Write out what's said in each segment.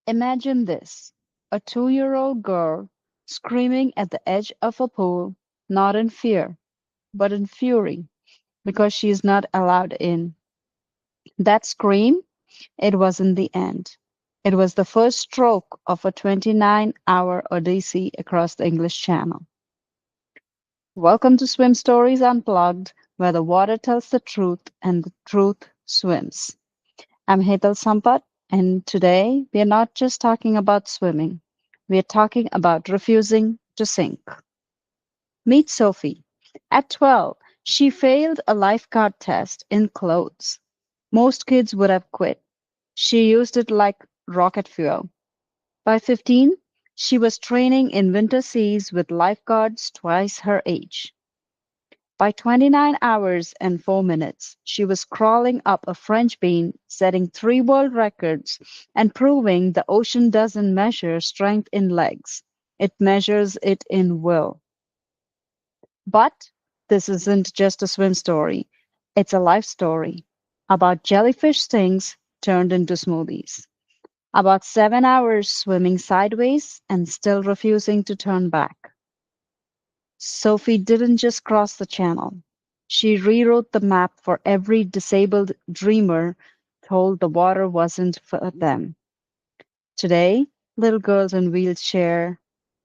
Imagine this: a 2-year-old girl screaming at the edge of a pool, not in fear, but in fury, because she is not allowed in. That scream, it wasn't the end. It was the first stroke of a 29-hour odyssey across the English Channel. Welcome to Swim Stories Unplugged, where the water tells the truth and the truth swims. I'm Hetal Sampat, and today we are not just talking about swimming, we are talking about refusing to sink. Meet Sophie. At 12, she failed a lifeguard test in clothes. Most kids would have quit. She used it like rocket fuel. By 15, she was training in winter seas with lifeguards twice her age. By 29 hours and 4 minutes, she was crawling up a French bean, setting 3 world records and proving the ocean doesn't measure strength in legs. It measures it in will. But this isn't just a swim story, it's a life story about jellyfish stings turned into smoothies, about 7 hours swimming sideways and still refusing to turn back. Sophie didn't just cross the channel. She rewrote the map for every disabled dreamer told the water wasn't for them. Today, little girls in wheelchair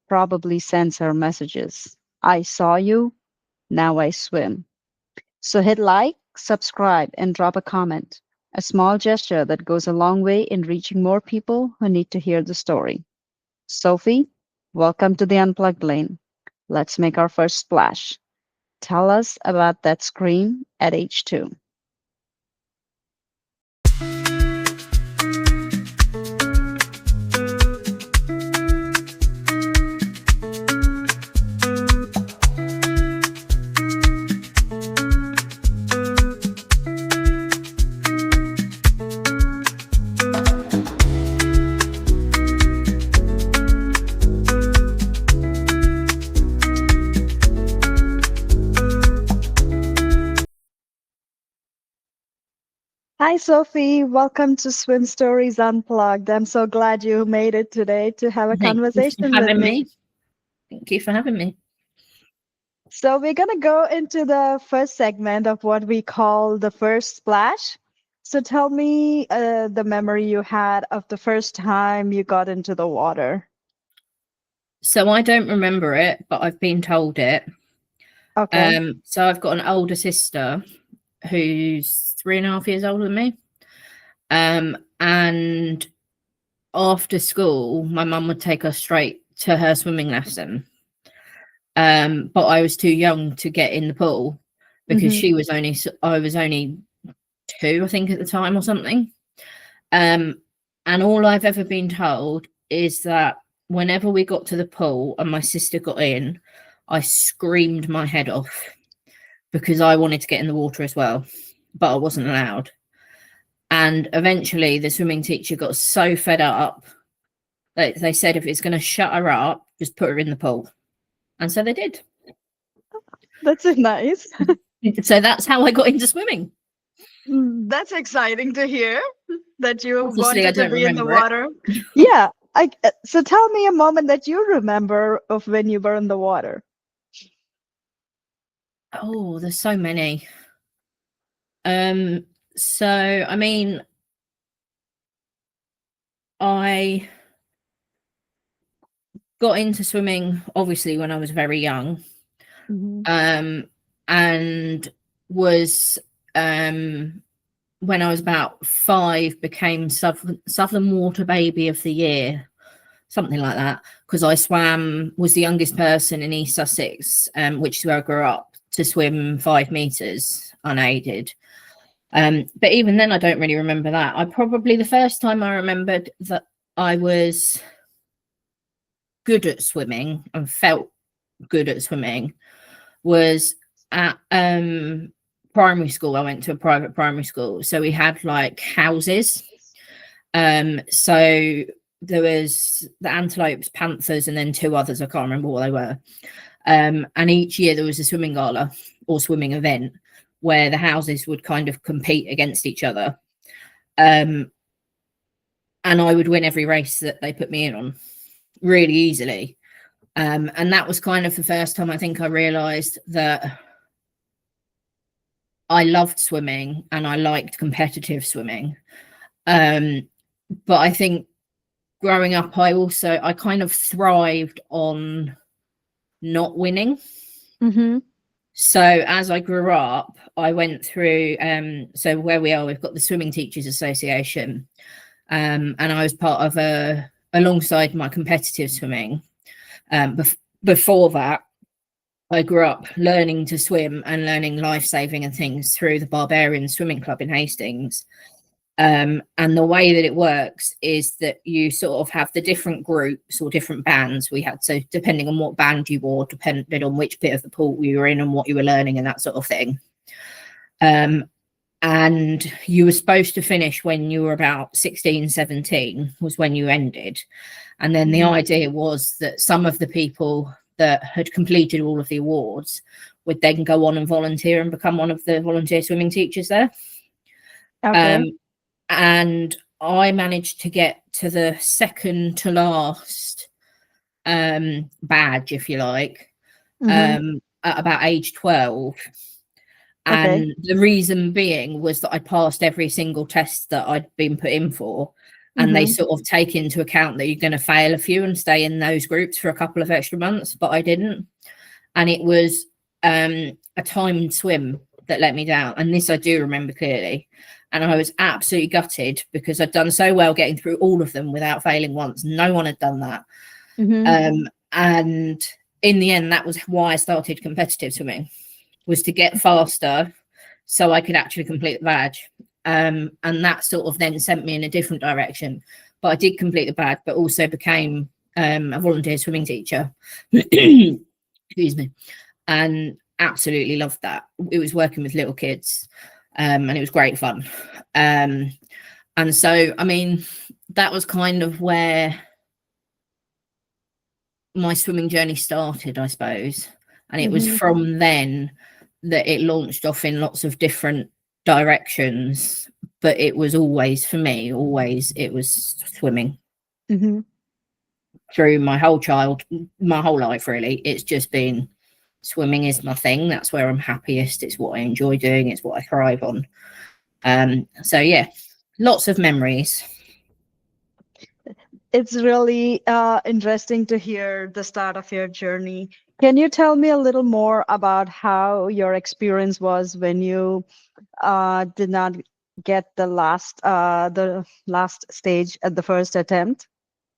probably sends her messages. I saw you, now I swim. So hit like, subscribe, and drop a comment. A small gesture that goes a long way in reaching more people who need to hear the story. Sophie, welcome to the Unplugged Lane. Let's make our first splash. Tell us about that scream at age 2. Hi, Sophie. Welcome to Swim Stories Unplugged. I'm so glad you made it today to have a Thank you for conversation with having me. me. Thank you for having me. So, we're going to go into the first segment of what we call the first splash. So, tell me the memory you had of the first time you got into the water. So I don't remember it, but I've been told it. Okay. So I've got an older sister who's 3.5 years older than me. And after school, my mum would take us straight to her swimming lesson. But I was too young to get in the pool because Mm-hmm. I was only 2, I think, at the time or something. And all I've ever been told is that whenever we got to the pool and my sister got in, I screamed my head off because I wanted to get in the water as well, but I wasn't allowed. And eventually the swimming teacher got so fed up that they said if it's going to shut her up, just put her in the pool. And so they did. That's nice. So that's how I got into swimming. That's exciting to hear that you Obviously, I wanted to don't be in the remember it. water. Yeah. So tell me a moment that you remember of when you were in the water. Oh, there's so many. So I mean, I got into swimming obviously when I was very young, Mhm. and was when I was about 5 became Southern Water Baby of the Year, something like that, because I was the youngest person in East Sussex, which is where I grew up, to swim 5 meters unaided. But even then, I don't really remember that. The first time I remembered that I was good at swimming and felt good at swimming was at primary school. I went to a private primary school, so we had like houses. So there was the antelopes, panthers, and then 2 others. I can't remember what they were. And each year there was a swimming gala or swimming event where the houses would kind of compete against each other. And and I would win every race that they put me in on really easily. And that was kind of the first time I think I realised that I loved swimming and I liked competitive swimming. But I think growing up, I kind of thrived on not winning. Mm-hmm. So as I grew up, I went through, so where we are, we've got the Swimming Teachers Association. And I was part of alongside my competitive swimming. Before that, I grew up learning to swim and learning life-saving and things through the Barbarian Swimming Club in Hastings. And the way that it works is that you sort of have the different groups or different bands we had. So depending on what band you wore, depended on which bit of the pool you were in and what you were learning and that sort of thing. And you were supposed to finish when you were about 16, 17 was when you ended. And then the idea was that some of the people that had completed all of the awards would then go on and volunteer and become one of the volunteer swimming teachers there. Okay. And I managed to get to the second to last badge, if you like, at about age 12. And the reason being was that I passed every single test that I'd been put in for. And they sort of take into account that you're going to fail a few and stay in those groups for a couple of extra months, but I didn't. And it was a timed swim that let me down. And this I do remember clearly. And I was absolutely gutted because I'd done so well getting through all of them without failing once. No one had done that. And in the end, that was why I started competitive swimming, was to get faster so I could actually complete the badge. And that sort of then sent me in a different direction. But I did complete the badge, but also became a volunteer swimming teacher. Excuse me. And absolutely loved that. It was working with little kids. And it was great fun. And so, I mean, that was kind of where my swimming journey started, I suppose. And it was from then that it launched off in lots of different directions. But it was always, for me, it was swimming. Through my whole life, really. It's just been swimming is my thing. That's where I'm happiest. It's what I enjoy doing. It's what I thrive on. So yeah, lots of memories. It's really interesting to hear the start of your journey. Can you tell me a little more about how your experience was when you did not get the last stage at the first attempt?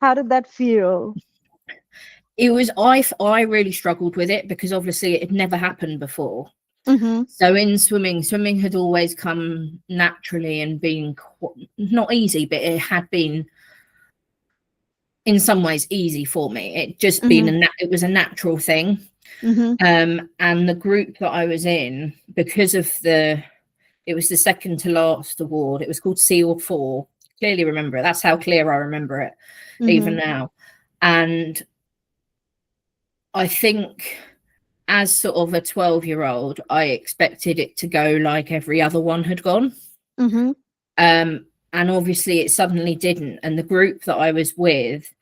How did that feel? It was, I really struggled with it because obviously it had never happened before. So in swimming had always come naturally and been not easy, but it had been in some ways easy for me. It just been it was a natural thing. And the group that I was in, because of it was the second to last award. It was called Seal 4. Clearly remember it. That's how clear I remember it, even now. And I think as sort of a 12-year-old, I expected it to go like every other one had gone. And obviously it suddenly didn't. And the group that I was with,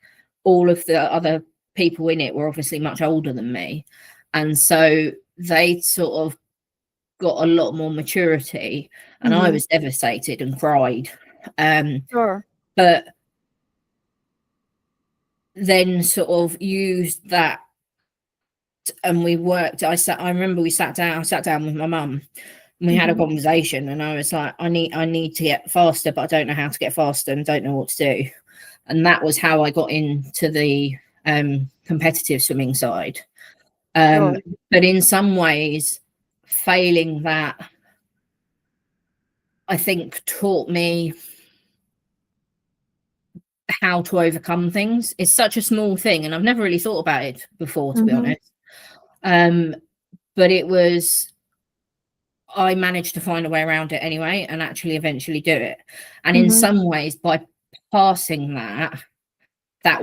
all of the other people in it were obviously much older than me. And so they sort of got a lot more maturity. And I was devastated and cried. But then sort of used that, and we worked. I remember I sat down with my mum and we had a conversation, and I was like, I need to get faster, but I don't know how to get faster and don't know what to do. And that was how I got into the competitive swimming side. But in some ways, failing that, I think, taught me how to overcome things. It's such a small thing, and I've never really thought about it before, to be honest. But it was, I managed to find a way around it anyway and actually eventually do it. And in some ways, by passing that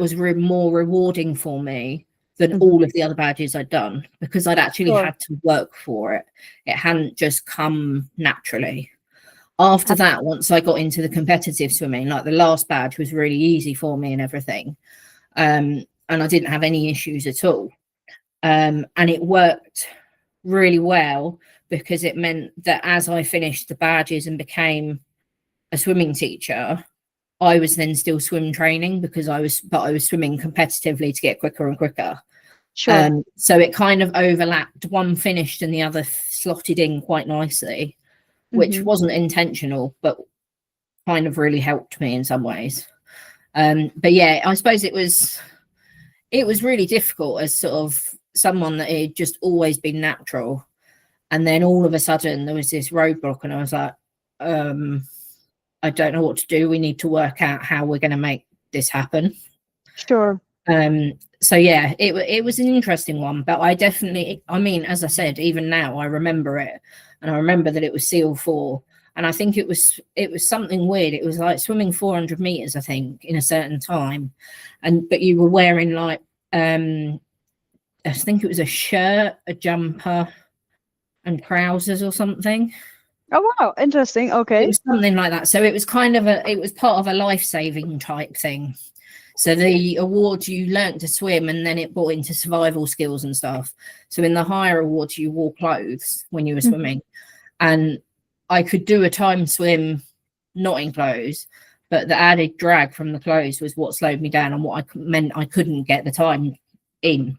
was more rewarding for me than all of the other badges I'd done, because I'd actually had to work for it. It hadn't just come naturally. After that, once I got into the competitive swimming, like the last badge was really easy for me and everything. And I didn't have any issues at all. And it worked really well because it meant that as I finished the badges and became a swimming teacher, I was then still swim training because I was swimming competitively to get quicker and quicker. Sure. So it kind of overlapped, one finished and the other slotted in quite nicely, which wasn't intentional, but kind of really helped me in some ways. But yeah, I suppose it was really difficult as sort of someone that had just always been natural, and then all of a sudden there was this roadblock, and I was like, I don't know what to do. We need to work out how we're going to make this happen. Sure. So yeah, it was an interesting one, but I mean, as I said, even now I remember it, and I remember that it was SEAL 4, and I think it was something weird. It was like swimming 400 meters, I think, in a certain time, but you were wearing like I think it was a shirt, a jumper, and trousers or something. Oh wow, interesting. Okay. It was something like that. So it was kind of it was part of a life-saving type thing. So the awards, you learnt to swim, and then it brought into survival skills and stuff. So in the higher awards, you wore clothes when you were swimming, and I could do a time swim not in clothes, but the added drag from the clothes was what slowed me down and what meant I couldn't get the time in.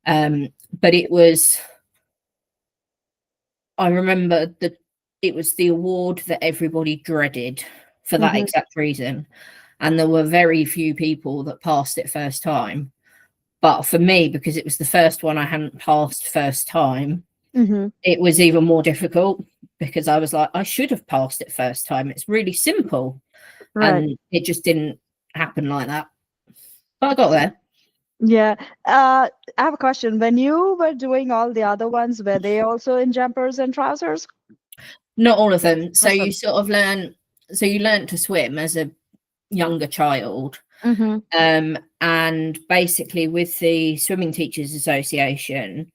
But it was, I remember that it was the award that everybody dreaded for that exact reason. And there were very few people that passed it first time. But for me, because it was the first one I hadn't passed first time, it was even more difficult because I was like, I should have passed it first time. It's really simple. Right. And it just didn't happen like that. But I got there. Yeah. I have a question. When you were doing all the other ones, were they also in jumpers and trousers? Not all of them. So Awesome. you sort of you learn to swim as a younger child. And basically with the Swimming Teachers Association,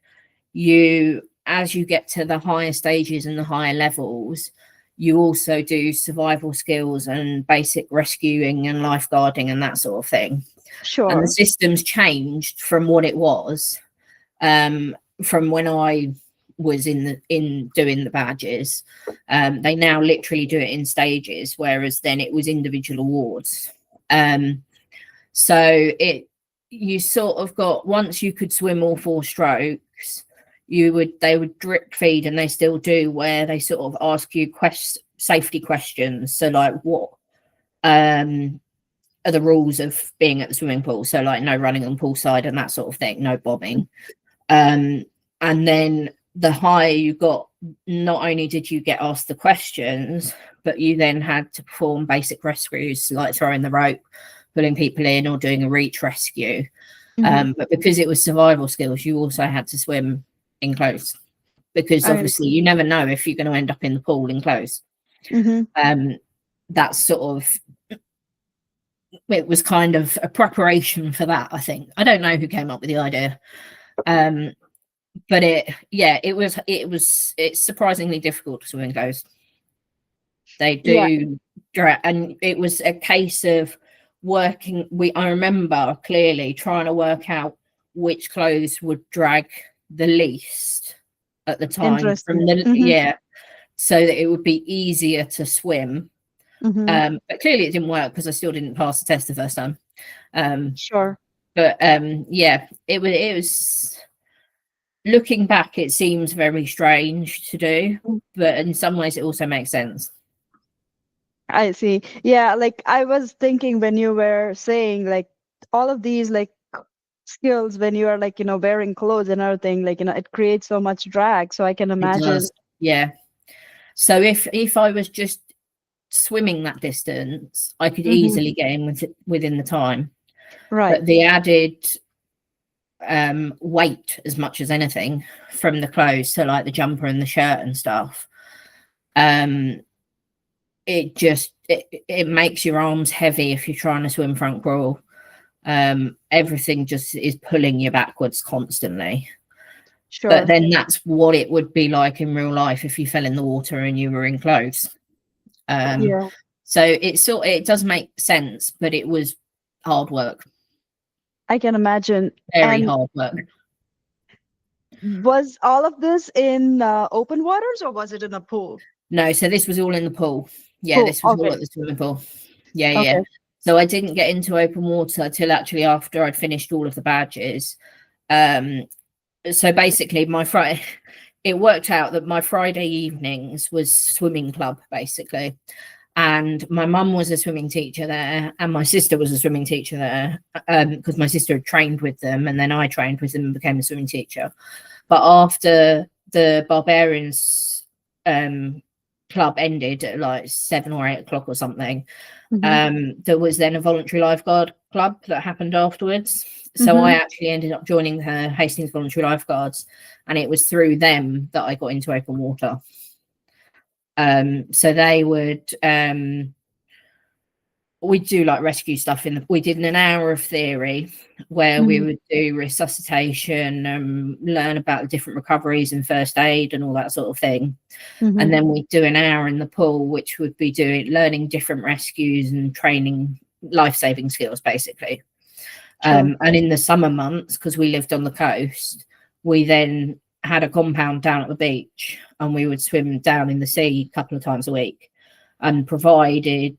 as you get to the higher stages and the higher levels, you also do survival skills and basic rescuing and lifeguarding and that sort of thing. Sure. And the system's changed from what it was from when I was in doing the badges. They now literally do it in stages, whereas then it was individual awards. So you sort of got, once you could swim all 4 strokes, they would drip feed, and they still do, where they sort of ask you safety questions. So like, what are the rules of being at the swimming pool? So like, no running on poolside and that sort of thing, no bobbing. And then the higher you got, not only did you get asked the questions, but you then had to perform basic rescues, like throwing the rope, pulling people in, or doing a reach rescue. But because it was survival skills, you also had to swim in clothes, because obviously you never know if you're going to end up in the pool in clothes. That's sort of, it was kind of a preparation for that, I think. I don't know who came up with the idea. But it's surprisingly difficult to swim in clothes. They do, and it was a case of working. I remember clearly trying to work out which clothes would drag the least at the time from the so that it would be easier to swim. But clearly it didn't work because I still didn't pass the test the first time. Sure. But it was looking back, it seems very strange to do, but in some ways it also makes sense. I see. Yeah, like I was thinking when you were saying like all of these like skills, when you are like, wearing clothes and everything, like, it creates so much drag. So I can imagine. It does. Yeah. So if I was just swimming that distance, I could easily get in within the time. Right. But the added weight, as much as anything, from the clothes, so like the jumper and the shirt and stuff, it makes your arms heavy if you're trying to swim front crawl. Everything just is pulling you backwards constantly. Sure. But then that's what it would be like in real life if you fell in the water and you were in clothes. Yeah, So it does make sense, but it was hard work, I can imagine. very And hard work. was all of this in open waters or was it in a pool? No, so this was all in the pool. Yeah, Pool. this was all Okay. at the swimming pool. Yeah, yeah. Okay. So I didn't get into open water till actually after I'd finished all of the badges. Um, so basically my Friday, it worked out that my Friday evenings was swimming club basically. And my mum was a swimming teacher there, and my sister was a swimming teacher there, because my sister had trained with them, and then I trained with them and became a swimming teacher. But after the Barbarians club ended at like 7 or 8 o'clock or something, there was then a voluntary lifeguard club that happened afterwards. So I actually ended up joining the Hastings Voluntary Lifeguards, and it was through them that I got into open water. So they would we do like rescue stuff we did an hour of theory where we would do resuscitation and learn about the different recoveries and first aid and all that sort of thing. And then we'd do an hour in the pool, which would be learning different rescues and training life-saving skills basically. Sure. And in the summer months, because we lived on the coast, we then had a compound down at the beach, and we would swim down in the sea a couple of times a week, and provided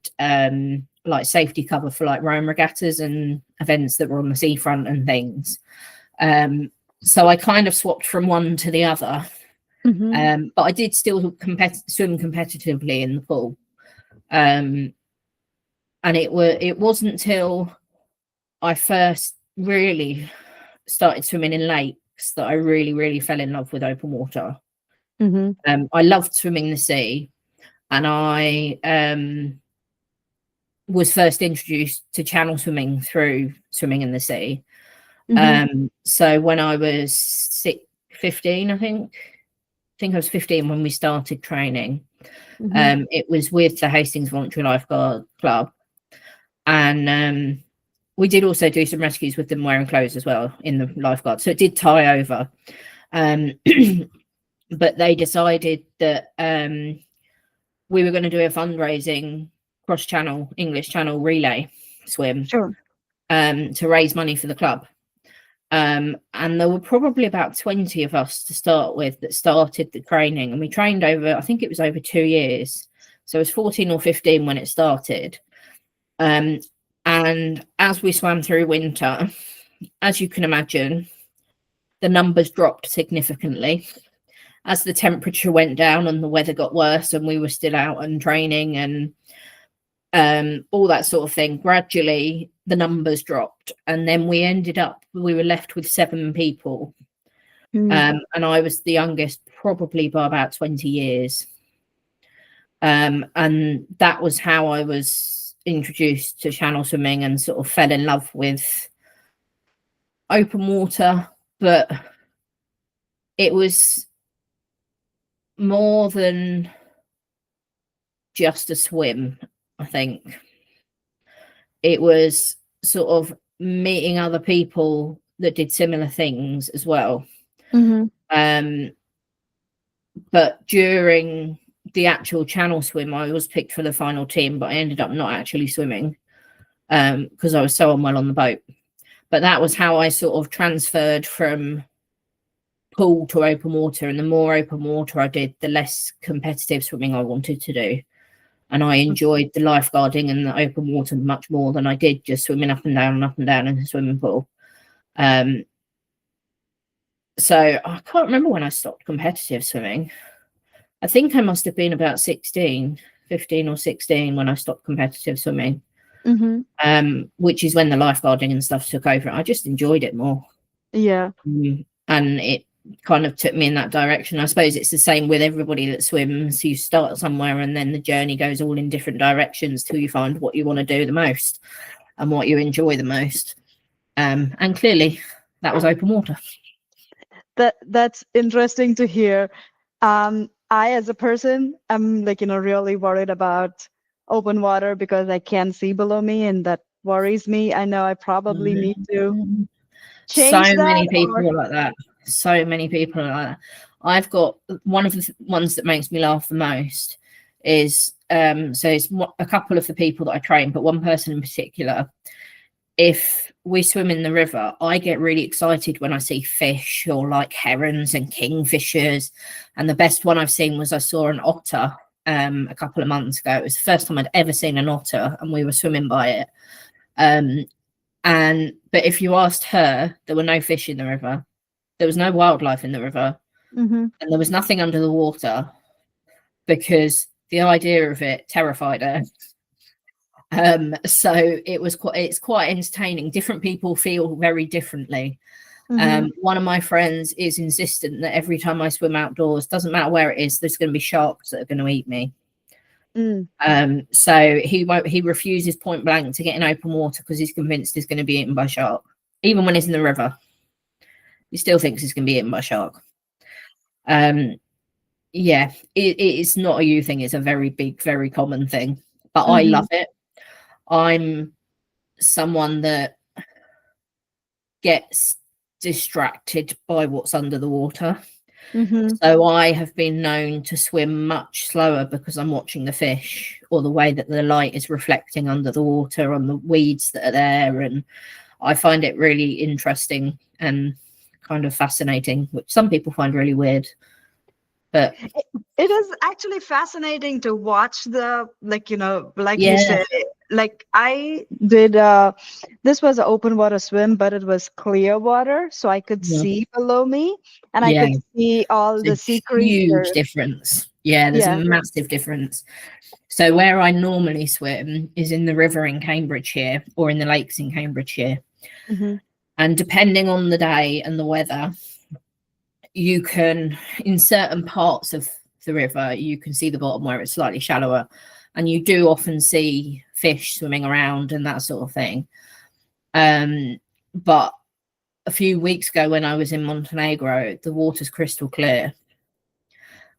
like safety cover for like rowing regattas and events that were on the seafront and things. So I kind of swapped from one to the other, but I did still swim competitively in the pool. And it wasn't until I first really started swimming in lakes that I really fell in love with open water. I loved swimming the sea, and I was first introduced to channel swimming through swimming in the sea. So when I was 15, I think I was 15 when we started training. It was with the Hastings Voluntary Lifeguard Club, and we did also do some rescues with them wearing clothes as well in the lifeguard, so it did tie over. But they decided that we were going to do a fundraising cross-channel English Channel relay swim, Sure. to raise money for the club. And there were probably about 20 of us to start with that started the training, and we trained over, I think it was over 2 years. So it was 14 or 15 when it started. And as we swam through winter, as you can imagine, the numbers dropped significantly as the temperature went down and the weather got worse, and we were still out and training and all that sort of thing. Gradually the numbers dropped, and then we were left with 7 people, and I was the youngest probably by about 20 years, and that was how I was introduced to channel swimming and sort of fell in love with open water. But it was more than just a swim. I think it was sort of meeting other people that did similar things as well. But during the actual channel swim, I was picked for the final team, but I ended up not actually swimming because I was so unwell on the boat. But that was how I sort of transferred from pool to open water, and the more open water I did, the less competitive swimming I wanted to do. And I enjoyed the lifeguarding and the open water much more than I did just swimming up and down in the swimming pool. So I can't remember when I stopped competitive swimming. I think I must have been about 15 or 16 when I stopped competitive swimming, which is when the lifeguarding and stuff took over. I just enjoyed it more. Yeah. And it kind of took me in that direction. I suppose it's the same with everybody that swims. You start somewhere and then the journey goes all in different directions till you find what you want to do the most and what you enjoy the most. And clearly that was open water. That's interesting to hear. I, as a person, am really worried about open water because I can't see below me, and that worries me. I know I probably need to change So that. many people are like that. So many people are like that. I've got one of the ones that makes me laugh the most is so it's a couple of the people that I train, but one person in particular, if we swim in the river, I get really excited when I see fish or like herons and kingfishers. And the best one I've seen was I saw an otter a couple of months ago. It was the first time I'd ever seen an otter, and we were swimming by it. But if you asked her, there were no fish in the river. There was no wildlife in the river. Mm-hmm. And there was nothing under the water, because the idea of it terrified her. So it's quite entertaining. Different people feel very differently. Mm-hmm. One of my friends is insistent that every time I swim outdoors, doesn't matter where it is, there's going to be sharks that are going to eat me. So he refuses point blank to get in open water because he's convinced he's going to be eaten by a shark. Even when he's in the river, he still thinks he's going to be eaten by a shark. Yeah, it's not a you thing. It's a very big, very common thing, but I love it. I'm someone that gets distracted by what's under the water. So I have been known to swim much slower because I'm watching the fish, or the way that the light is reflecting under the water on the weeds that are there. And I find it really interesting and kind of fascinating, which some people find really weird. But it is actually fascinating to watch the, like, like Yeah. you said, like I did, this was an open water swim, but it was clear water, so I could Yeah. see below me, and I Yeah. could see all the It's sea a huge creatures. difference. Yeah, there's a massive difference. So where I normally swim is in the river in Cambridgeshire, or in the lakes in Cambridgeshire. And depending on the day and the weather, you can, in certain parts of the river, you can see the bottom where it's slightly shallower, and you do often see fish swimming around and that sort of thing. But a few weeks ago when I was in Montenegro, the water's crystal clear,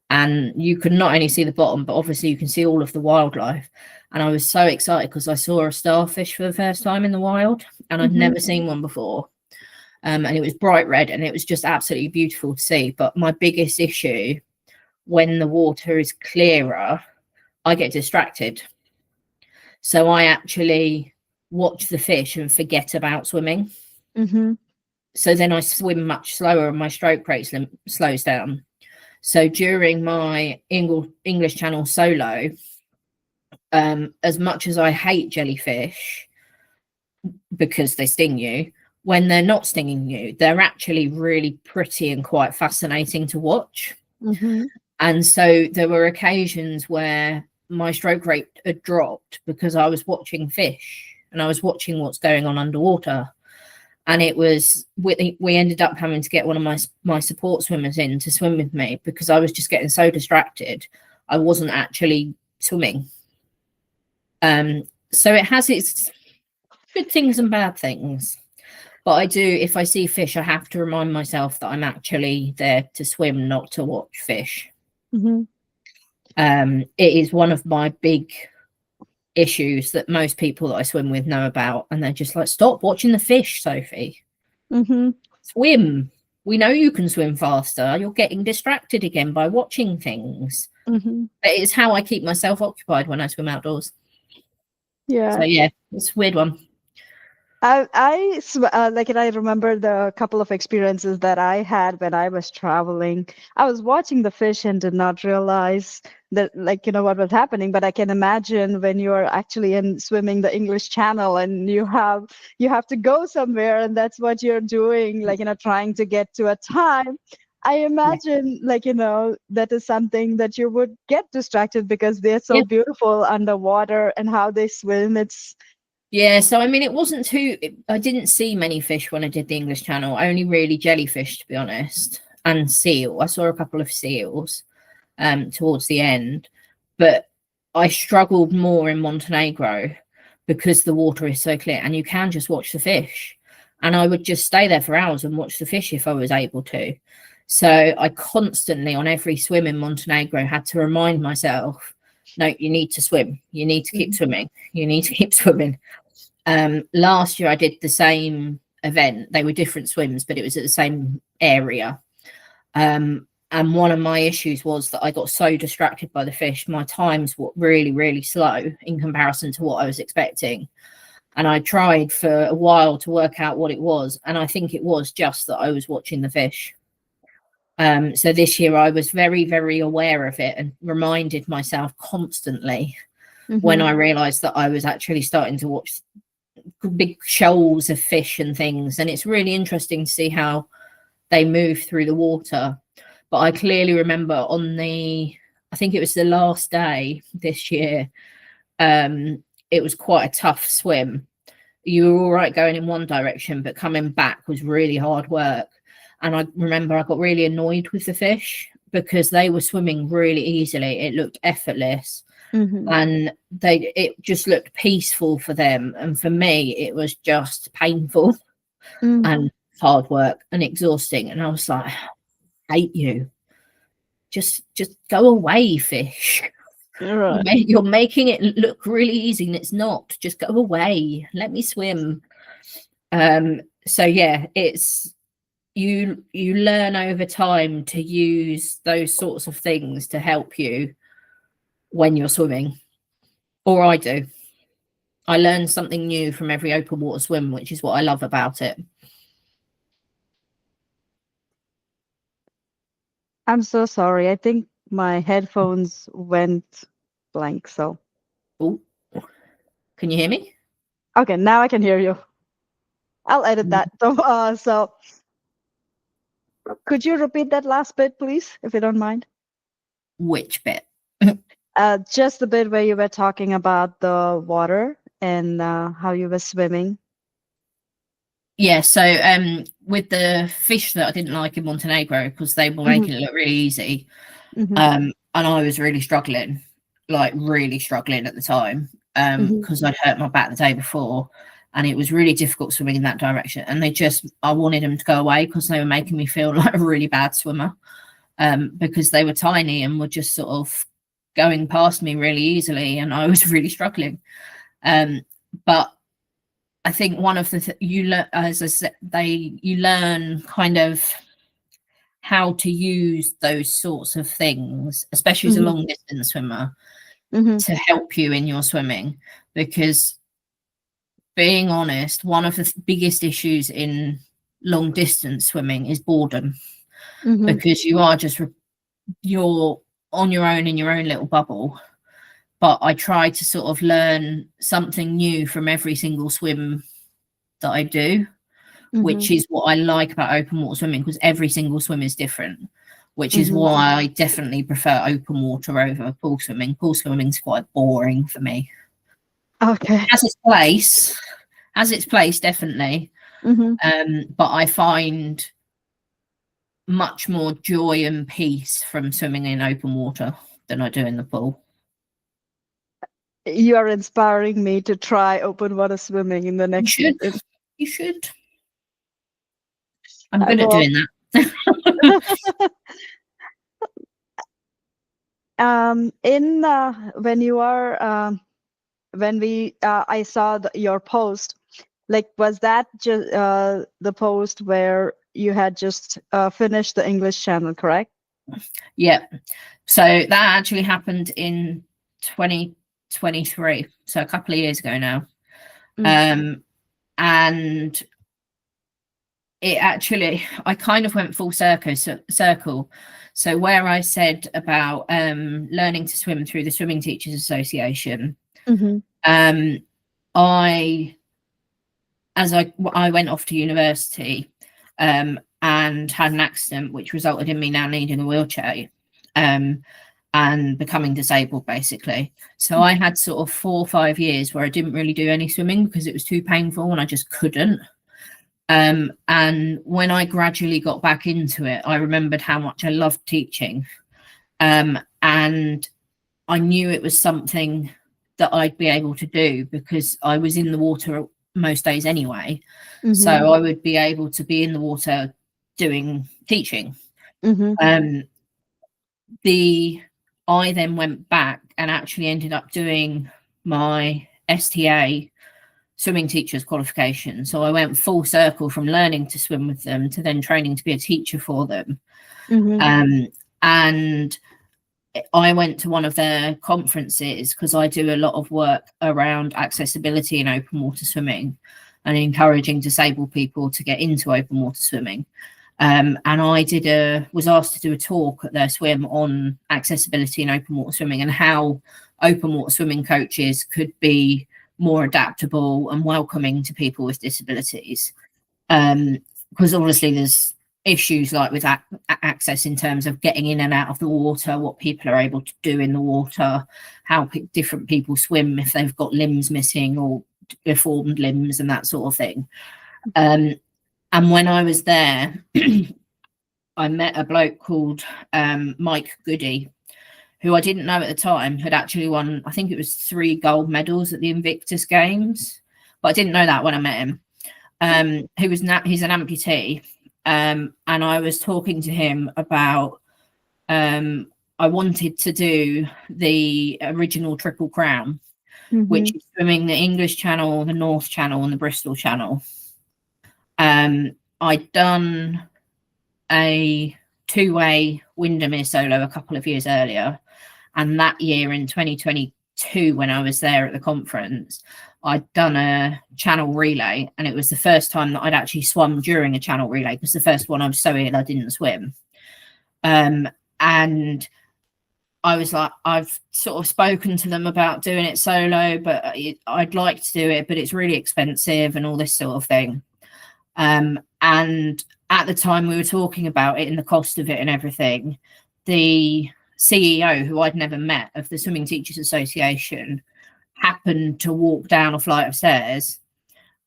and you can not only see the bottom, but obviously you can see all of the wildlife. And I was so excited because I saw a starfish for the first time in the wild, and I'd never seen one before. And it was bright red, and it was just absolutely beautiful to see. But my biggest issue, when the water is clearer, I get distracted. So I actually watch the fish and forget about swimming. So then I swim much slower, and my stroke rate slows down. So during my English Channel solo, as much as I hate jellyfish because they sting you, when they're not stinging you, they're actually really pretty and quite fascinating to watch. And so there were occasions where my stroke rate had dropped because I was watching fish and I was watching what's going on underwater. And it was, we ended up having to get one of my support swimmers in to swim with me because I was just getting so distracted. I wasn't actually swimming. So it has its good things and bad things. But I do, if I see fish, I have to remind myself that I'm actually there to swim, not to watch fish. It is one of my big issues that most people that I swim with know about, and they're just like, stop watching the fish, Sophie. Swim. We know you can swim faster. You're getting distracted again by watching things. But it's how I keep myself occupied when I swim outdoors. So yeah, it's a weird one. I remember the couple of experiences that I had when I was traveling. I was watching the fish and did not realize that, what was happening. But I can imagine when you're actually swimming the English Channel and you have to go somewhere, and that's what you're doing, trying to get to a time. I imagine, that is something that you would get distracted because they're so beautiful underwater and how they swim. Yeah, so I mean, it wasn't I didn't see many fish when I did the English Channel, only really jellyfish, to be honest, and seal. I saw a couple of seals towards the end, but I struggled more in Montenegro because the water is so clear and you can just watch the fish. And I would just stay there for hours and watch the fish if I was able to. So I constantly, on every swim in Montenegro, had to remind myself, no, you need to swim. You need to keep swimming. You need to keep swimming. Last year I did the same event. They were different swims, but it was at the same area. And one of my issues was that I got so distracted by the fish. My times were really, really slow in comparison to what I was expecting. And I tried for a while to work out what it was. And I think it was just that I was watching the fish. So this year I was very, very aware of it and reminded myself constantly when I realized that I was actually starting to watch big shoals of fish and things. And it's really interesting to see how they move through the water. But I clearly remember I think it was the last day this year, it was quite a tough swim. You were all right going in one direction, but coming back was really hard work. And I remember I got really annoyed with the fish because they were swimming really easily. It looked effortless. And it just looked peaceful for them. And for me, it was just painful and hard work and exhausting. And I was like, hate you, just go away, fish. Right. You're making it look really easy and it's not. Just go away, let me swim. So yeah, it's you learn over time to use those sorts of things to help you when you're swimming, or I do. I learn something new from every open water swim, which is what I love about it. I'm so sorry. I think my headphones went blank. So, can you hear me? Okay, now I can hear you. I'll edit that. So, could you repeat that last bit, please, if you don't mind? Which bit? Just the bit where you were talking about the water and how you were swimming. Yeah, so with the fish that I didn't like in Montenegro because they were making it look really easy, and I was really struggling, like really struggling at the time, because I'd hurt my back the day before, and it was really difficult swimming in that direction. And I wanted them to go away because they were making me feel like a really bad swimmer, because they were tiny and were just sort of going past me really easily, and I was really struggling. But I think one of the you learn, as I said, you learn kind of how to use those sorts of things, especially as a long distance swimmer, to help you in your swimming. Because being honest, one of the biggest issues in long distance swimming is boredom, because you are you're on your own in your own little bubble. But I try to sort of learn something new from every single swim that I do, which is what I like about open water swimming, because every single swim is different, which is why I definitely prefer open water over pool swimming. Pool swimming's quite boring for me. Okay. Has its place, definitely. But I find much more joy and peace from swimming in open water than I do in the pool. You are inspiring me to try open water swimming in the next year. You should. I'm good at doing that. I saw your post, like, was that just the post where you had just finished the English channel, correct? Yeah. So that actually happened in 2023, so a couple of years ago now. And it actually, I kind of went full circle. So where I said about learning to swim through the Swimming Teachers Association, I went off to university and had an accident which resulted in me now needing a wheelchair and becoming disabled, basically. So I had sort of 4 or 5 years where I didn't really do any swimming because it was too painful and I just couldn't. And when I gradually got back into it, I remembered how much I loved teaching. And I knew it was something that I'd be able to do because I was in the water most days anyway. So I would be able to be in the water doing teaching. I then went back and actually ended up doing my STA swimming teachers qualification. So I went full circle from learning to swim with them to then training to be a teacher for them. And I went to one of their conferences because I do a lot of work around accessibility in open water swimming and encouraging disabled people to get into open water swimming. And I was asked to do a talk at their swim on accessibility in open water swimming and how open water swimming coaches could be more adaptable and welcoming to people with disabilities. Because obviously there's issues like with access in terms of getting in and out of the water, what people are able to do in the water, how different people swim if they've got limbs missing or deformed limbs and that sort of thing. And when I was there, I met a bloke called Mike Goody, who I didn't know at the time had actually won, I think it was 3 gold medals at the Invictus Games, but I didn't know that when I met him. He's an amputee, and I was talking to him about I wanted to do the original Triple Crown, which is swimming the English Channel, the North Channel, and the Bristol Channel. I'd done a 2-way Windermere solo a couple of years earlier, and that year in 2022, when I was there at the conference, I'd done a channel relay, and it was the first time that I'd actually swum during a channel relay, because the first one I was so ill I didn't swim. And I was like, I've sort of spoken to them about doing it solo, but I'd like to do it, but it's really expensive and all this sort of thing. And at the time we were talking about it and the cost of it and everything, the CEO, who I'd never met, of the Swimming Teachers Association, happened to walk down a flight of stairs,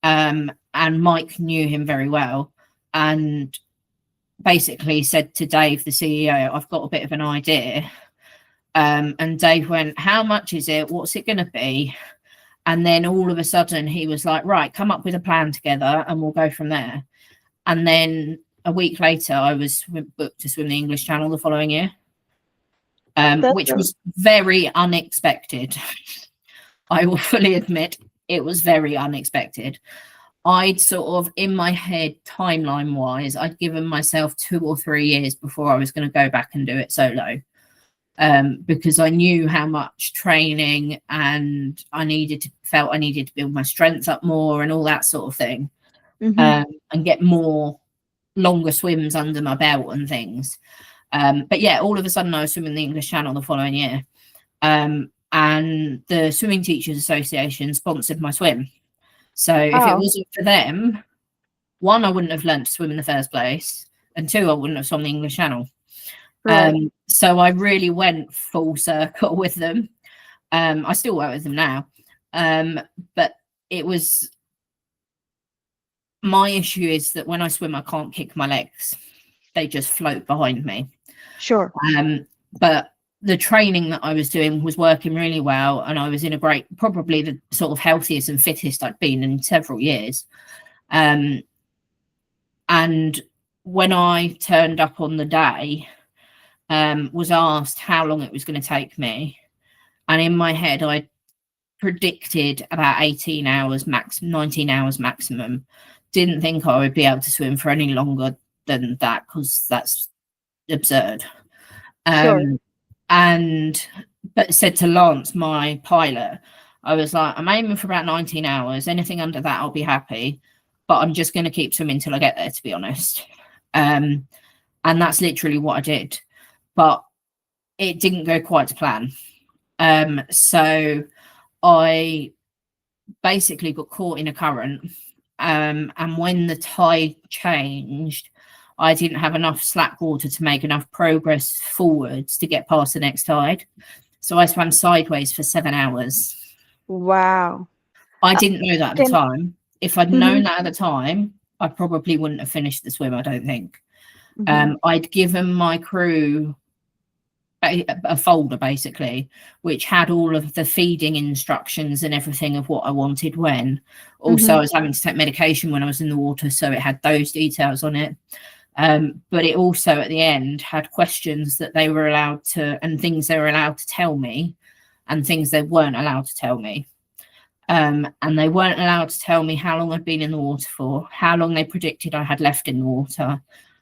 and Mike knew him very well, and basically said to Dave, the CEO, I've got a bit of an idea. And Dave went, how much is it? What's it going to be? And then all of a sudden he was like, right, come up with a plan together and we'll go from there. And then a week later, I was booked to swim the English Channel the following year, which was very unexpected. I will fully admit it was very unexpected. I'd sort of, in my head, timeline-wise, I'd given myself 2 or 3 years before I was going to go back and do it solo, because I knew how much training and felt I needed to build my strength up more and all that sort of thing, and get more longer swims under my belt and things. But yeah, all of a sudden I was swimming the English Channel the following year, and the Swimming Teachers Association sponsored my swim. So if it wasn't for them, 1, I wouldn't have learned to swim in the first place, and 2, I wouldn't have swum the English Channel. Right. So I really went full circle with them. I still work with them now, but it was, my issue is that when I swim I can't kick my legs, they just float behind me. Sure. But the training that I was doing was working really well, and I was in probably the sort of healthiest and fittest I'd been in several years. And when I turned up on the day, was asked how long it was going to take me, and in my head I predicted about 18 hours max, 19 hours maximum. Didn't think I would be able to swim for any longer than that, because that's absurd. Sure. But said to Lance, my pilot, I was like, I'm aiming for about 19 hours. Anything under that, I'll be happy. But I'm just going to keep swimming till I get there, to be honest. And that's literally what I did. But it didn't go quite to plan. So I basically got caught in a current. And when the tide changed, I didn't have enough slack water to make enough progress forwards to get past the next tide. So I swam sideways for 7 hours. Wow. I didn't know that at the time. If I'd known that at the time, I probably wouldn't have finished the swim, I don't think. I'd given my crew a folder, basically, which had all of the feeding instructions and everything of what I wanted when. Also, I was having to take medication when I was in the water, so it had those details on it. But it also, at the end, had questions that they were allowed to, and things they were allowed to tell me, and things they weren't allowed to tell me. And they weren't allowed to tell me how long I'd been in the water for, how long they predicted I had left in the water,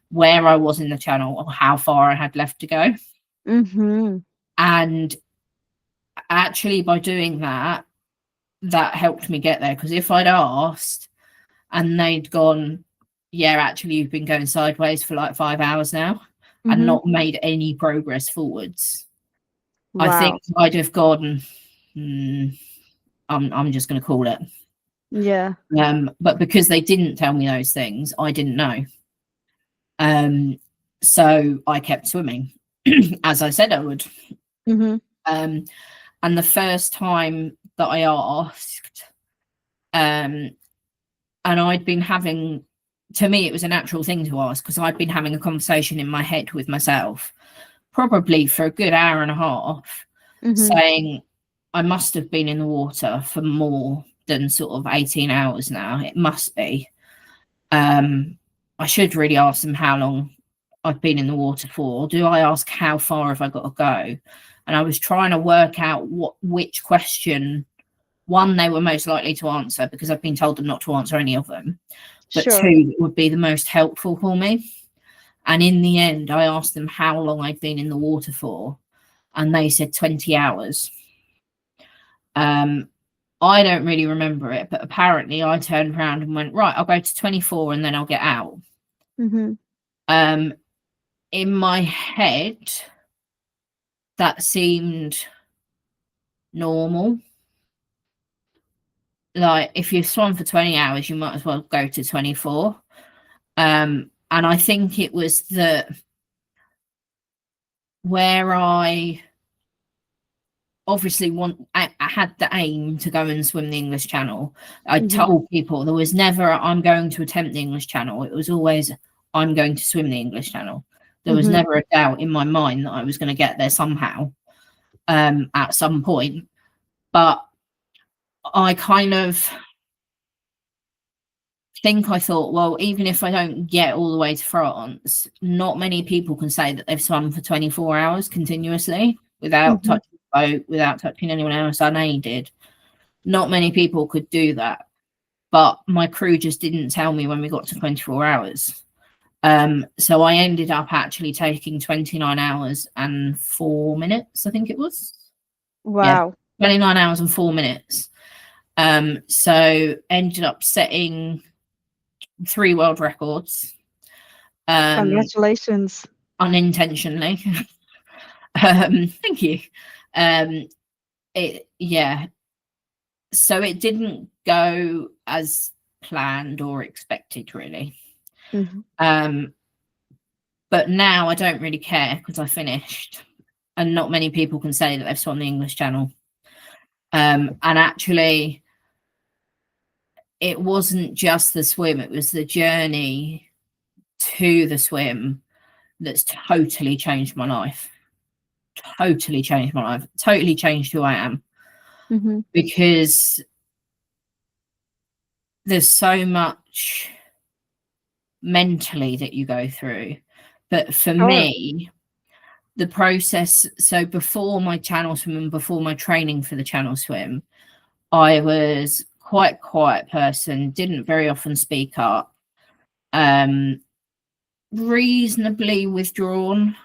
where I was in the channel, or how far I had left to go. Mhm. And actually, by doing that, that helped me get there. Because if I'd asked and they'd gone, yeah, actually, you've been going sideways for like 5 hours now and Mhm. not made any progress forwards, I think Wow. I'd have gone, mm, I'm just going to call it. Yeah. But because they didn't tell me those things, I didn't know. So I kept swimming, as I said I would. Mhm. Um, and the first time that I asked, um, and I'd been having, to me, it was a natural thing to ask because I'd been having a conversation in my head with myself, probably for a good hour and a half, Mhm. saying I must have been in the water for more than sort of 18 hours now. It must be. I should really ask them how long I've been in the water for. Do I ask how far have I got to go? And I was trying to work out which question, one, they were most likely to answer because I've been told them not to answer any of them, but Sure. two, would be the most helpful for me. And in the end, I asked them how long I'd been in the water for, and they said 20 hours. Um, I don't really remember it, but apparently I turned around and went, right, I'll go to 24 and then I'll get out. Mhm. Um, in my head, that seemed normal. Like if you've swum for 20 hours, you might as well go to 24. And I think it was that where I obviously I had the aim to go and swim the English Channel. I Mhm. told people there was never I'm going to attempt the English Channel. It was always I'm going to swim the English Channel. There was Mhm. never a doubt in my mind that I was going to get there somehow, at some point. But I kind of think I thought, well, even if I don't get all the way to France, not many people can say that they've swum for 24 hours continuously without Mhm. touching the boat, without touching anyone else unaided. Not many people could do that. But my crew just didn't tell me when we got to 24 hours. So I ended up actually taking 29 hours and 4 minutes, I think it was. Yeah, Wow. 29 hours and 4 minutes. So ended up setting 3 world records, um, Congratulations. unintentionally. Thank you. Um, yeah. So it didn't go as planned or expected, really. Mhm. Um, but now I don't really care because I finished, and not many people can say that they've swum the English Channel. And actually, it wasn't just the swim; it was the journey to the swim that's totally changed my life. Totally changed my life. Totally changed who I am, Mhm. because there's so much mentally that you go through. But for Sure. me, the process, so before my channel swim and before my training for the channel swim, I was quite a quiet person, didn't very often speak up, um, reasonably withdrawn.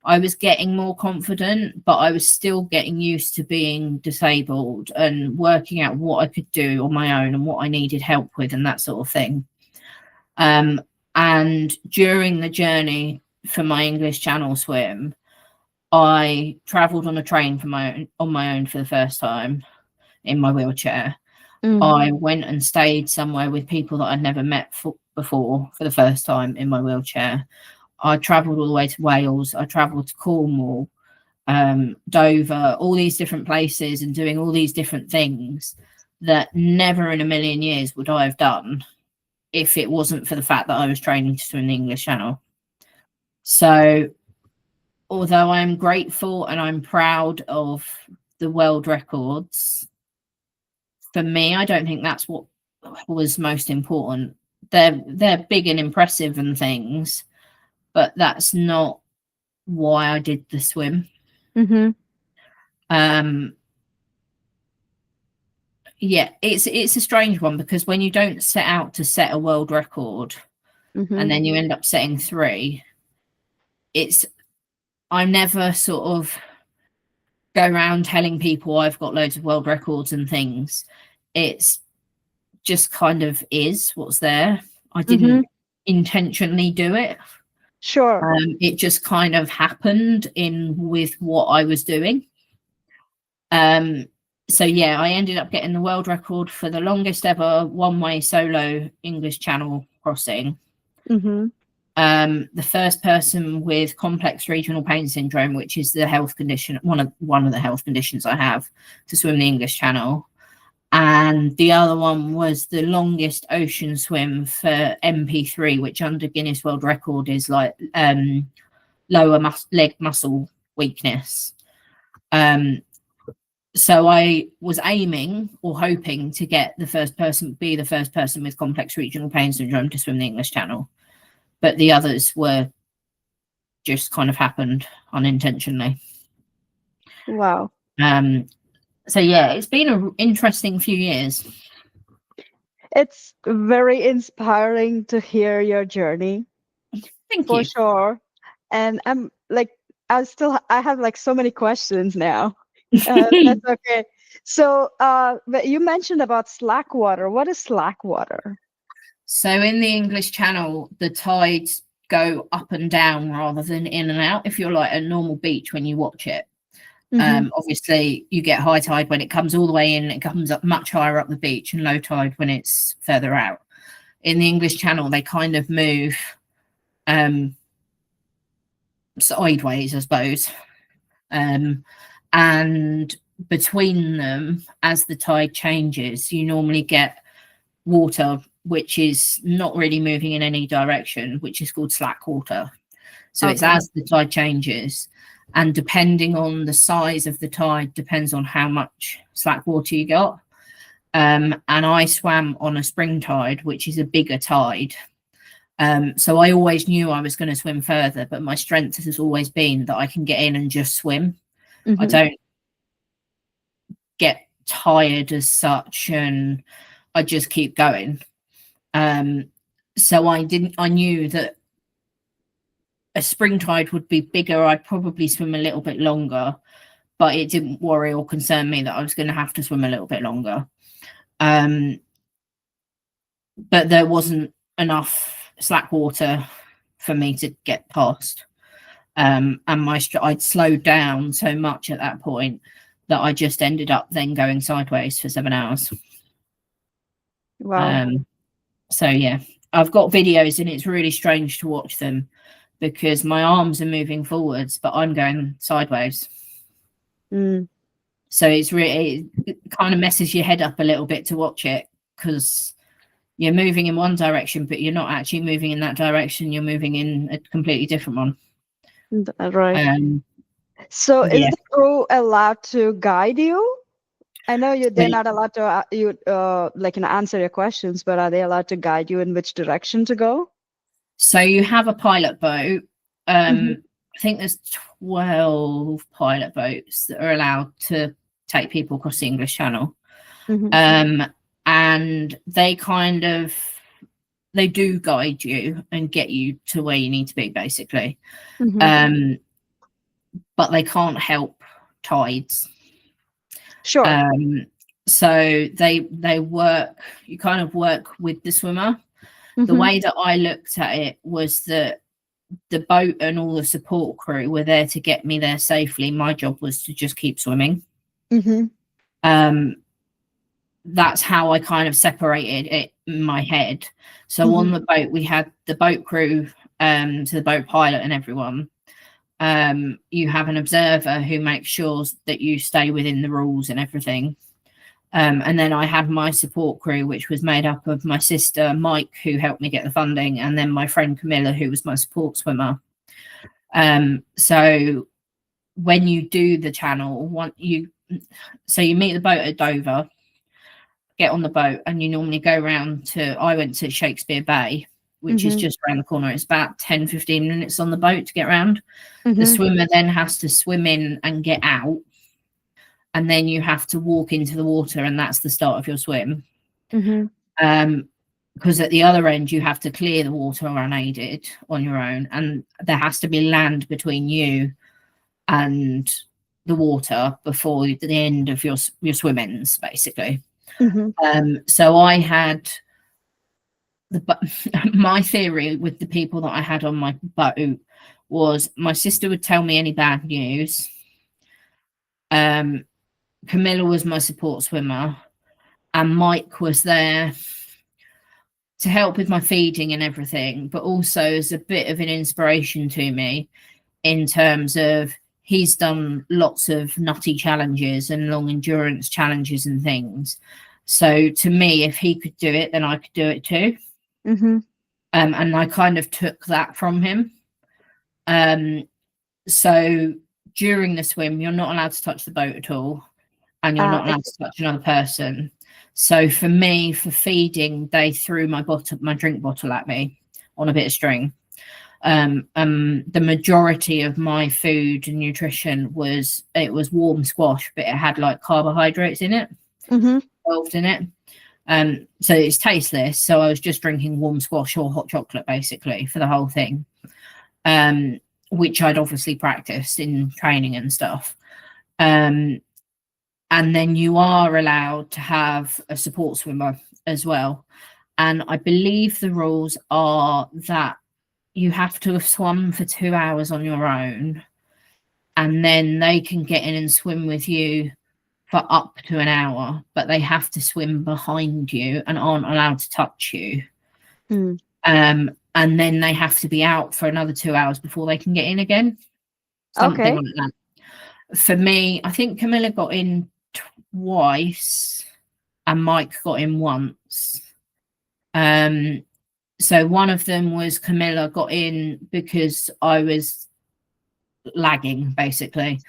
I was getting more confident, but I was still getting used to being disabled and working out what I could do on my own and what I needed help with and that sort of thing. Um, and during the journey for my English Channel swim, I travelled on a train on my own for the first time in my wheelchair. Mm. I went and stayed somewhere with people that I'd never met before for the first time in my wheelchair. I travelled all the way to Wales. I travelled to Cornwall, Dover, all these different places, and doing all these different things that never in a million years would I have done if it wasn't for the fact that I was training to swim the English Channel. So, although I'm grateful and I'm proud of the world records, for me, I don't think that's what was most important. They're big and impressive and things, but that's not why I did the swim. Mhm. Um, yeah, it's a strange one because when you don't set out to set a world record and Mhm. then you end up setting 3, it's I never sort of go around telling people I've got loads of world records and things. It's just kind of is what's there. I Mm-hmm. didn't intentionally do it. Sure. It just kind of happened in with what I was doing. So yeah, I ended up getting the world record for the longest ever one-way solo English Channel crossing. Mm-hmm. The first person with complex regional pain syndrome, which is the health condition, one of the health conditions I have, to swim the English Channel. And the other one was the longest ocean swim for MP3, which under Guinness World Record is like lower leg muscle weakness. So I was aiming or hoping to be the first person with complex regional pain syndrome to swim the English Channel, but the others were just kind of happened unintentionally. Wow. So yeah, it's been an interesting few years. It's very inspiring to hear your journey, Thank for you. sure. And I'm like, I have like so many questions now. That's okay. So, but you mentioned about slack water. What is slack water? So in the English Channel, the tides go up and down rather than in and out. If you're like a normal beach when you watch it, obviously you get high tide when it comes all the way in, it comes up much higher up the beach, and low tide when it's further out. In the English Channel, they kind of move sideways, I suppose. And between them, as the tide changes, you normally get water which is not really moving in any direction, which is called slack water. So it's as the tide changes, and depending on the size of the tide depends on how much slack water you got. And I swam on a spring tide, which is a bigger tide. So I always knew I was going to swim further, but my strength has always been that I can get in and just swim. I don't get tired as such, and I just keep going. So I knew that a spring tide would be bigger. I'd probably swim a little bit longer, but it didn't worry or concern me that I was going to have to swim a little bit longer. But there wasn't enough slack water for me to get past. And I'd slowed down so much at that point that I just ended up then going sideways for 7 hours. Wow. So yeah, I've got videos and it's really strange to watch them because my arms are moving forwards, but I'm going sideways. So it kind of messes your head up a little bit to watch it, because you're moving in one direction, but you're not actually moving in that direction. You're moving in a completely different one. Right. So is the crew allowed to guide you? I know they're not allowed to answer your questions, but are they allowed to guide you in which direction to go? So you have a pilot boat. I think there's 12 pilot boats that are allowed to take people across the English Channel. And they do guide you and get you to where you need to be, basically. But they can't help tides. Sure. So they work, you kind of work with the swimmer. The way that I looked at it was that the boat and all the support crew were there to get me there safely. My job was to just keep swimming. That's how I kind of separated it in my head. So on the boat, we had the boat crew, to the boat pilot and everyone. You have an observer who makes sure that you stay within the rules and everything. And then I had my support crew, which was made up of my sister, Mike, who helped me get the funding, and then my friend Camilla, who was my support swimmer. So when you do the channel, you meet the boat at Dover, get on the boat, and you normally go around I went to Shakespeare Bay, which is just around the corner. It's about 10-15 minutes on the boat to get around. The swimmer then has to swim in and get out, and then you have to walk into the water, and that's the start of your swim. Because at the other end you have to clear the water unaided on your own, and there has to be land between you and the water before the end of your swim-ins, basically. So I had my theory with the people that I had on my boat was my sister would tell me any bad news. Camilla was my support swimmer, and Mike was there to help with my feeding and everything, but also as a bit of an inspiration to me in terms of he's done lots of nutty challenges and long endurance challenges and things. So to me, if he could do it, then I could do it too. And I kind of took that from him. So during the swim, you're not allowed to touch the boat at all, and you're not allowed to touch another person. So for me, for feeding, they threw my drink bottle at me on a bit of string. The majority of my food and nutrition was warm squash, but it had like carbohydrates in it, involved in it. So it's tasteless. So I was just drinking warm squash or hot chocolate basically for the whole thing, which I'd obviously practiced in training and stuff. And then you are allowed to have a support swimmer as well. And I believe the rules are that you have to have swum for 2 hours on your own, and then they can get in and swim with you for up to an hour, but they have to swim behind you and aren't allowed to touch you. And then they have to be out for another 2 hours before they can get in again. Something like that. For me, I think Camilla got in twice and Mike got in once. So one of them was Camilla got in because I was lagging basically.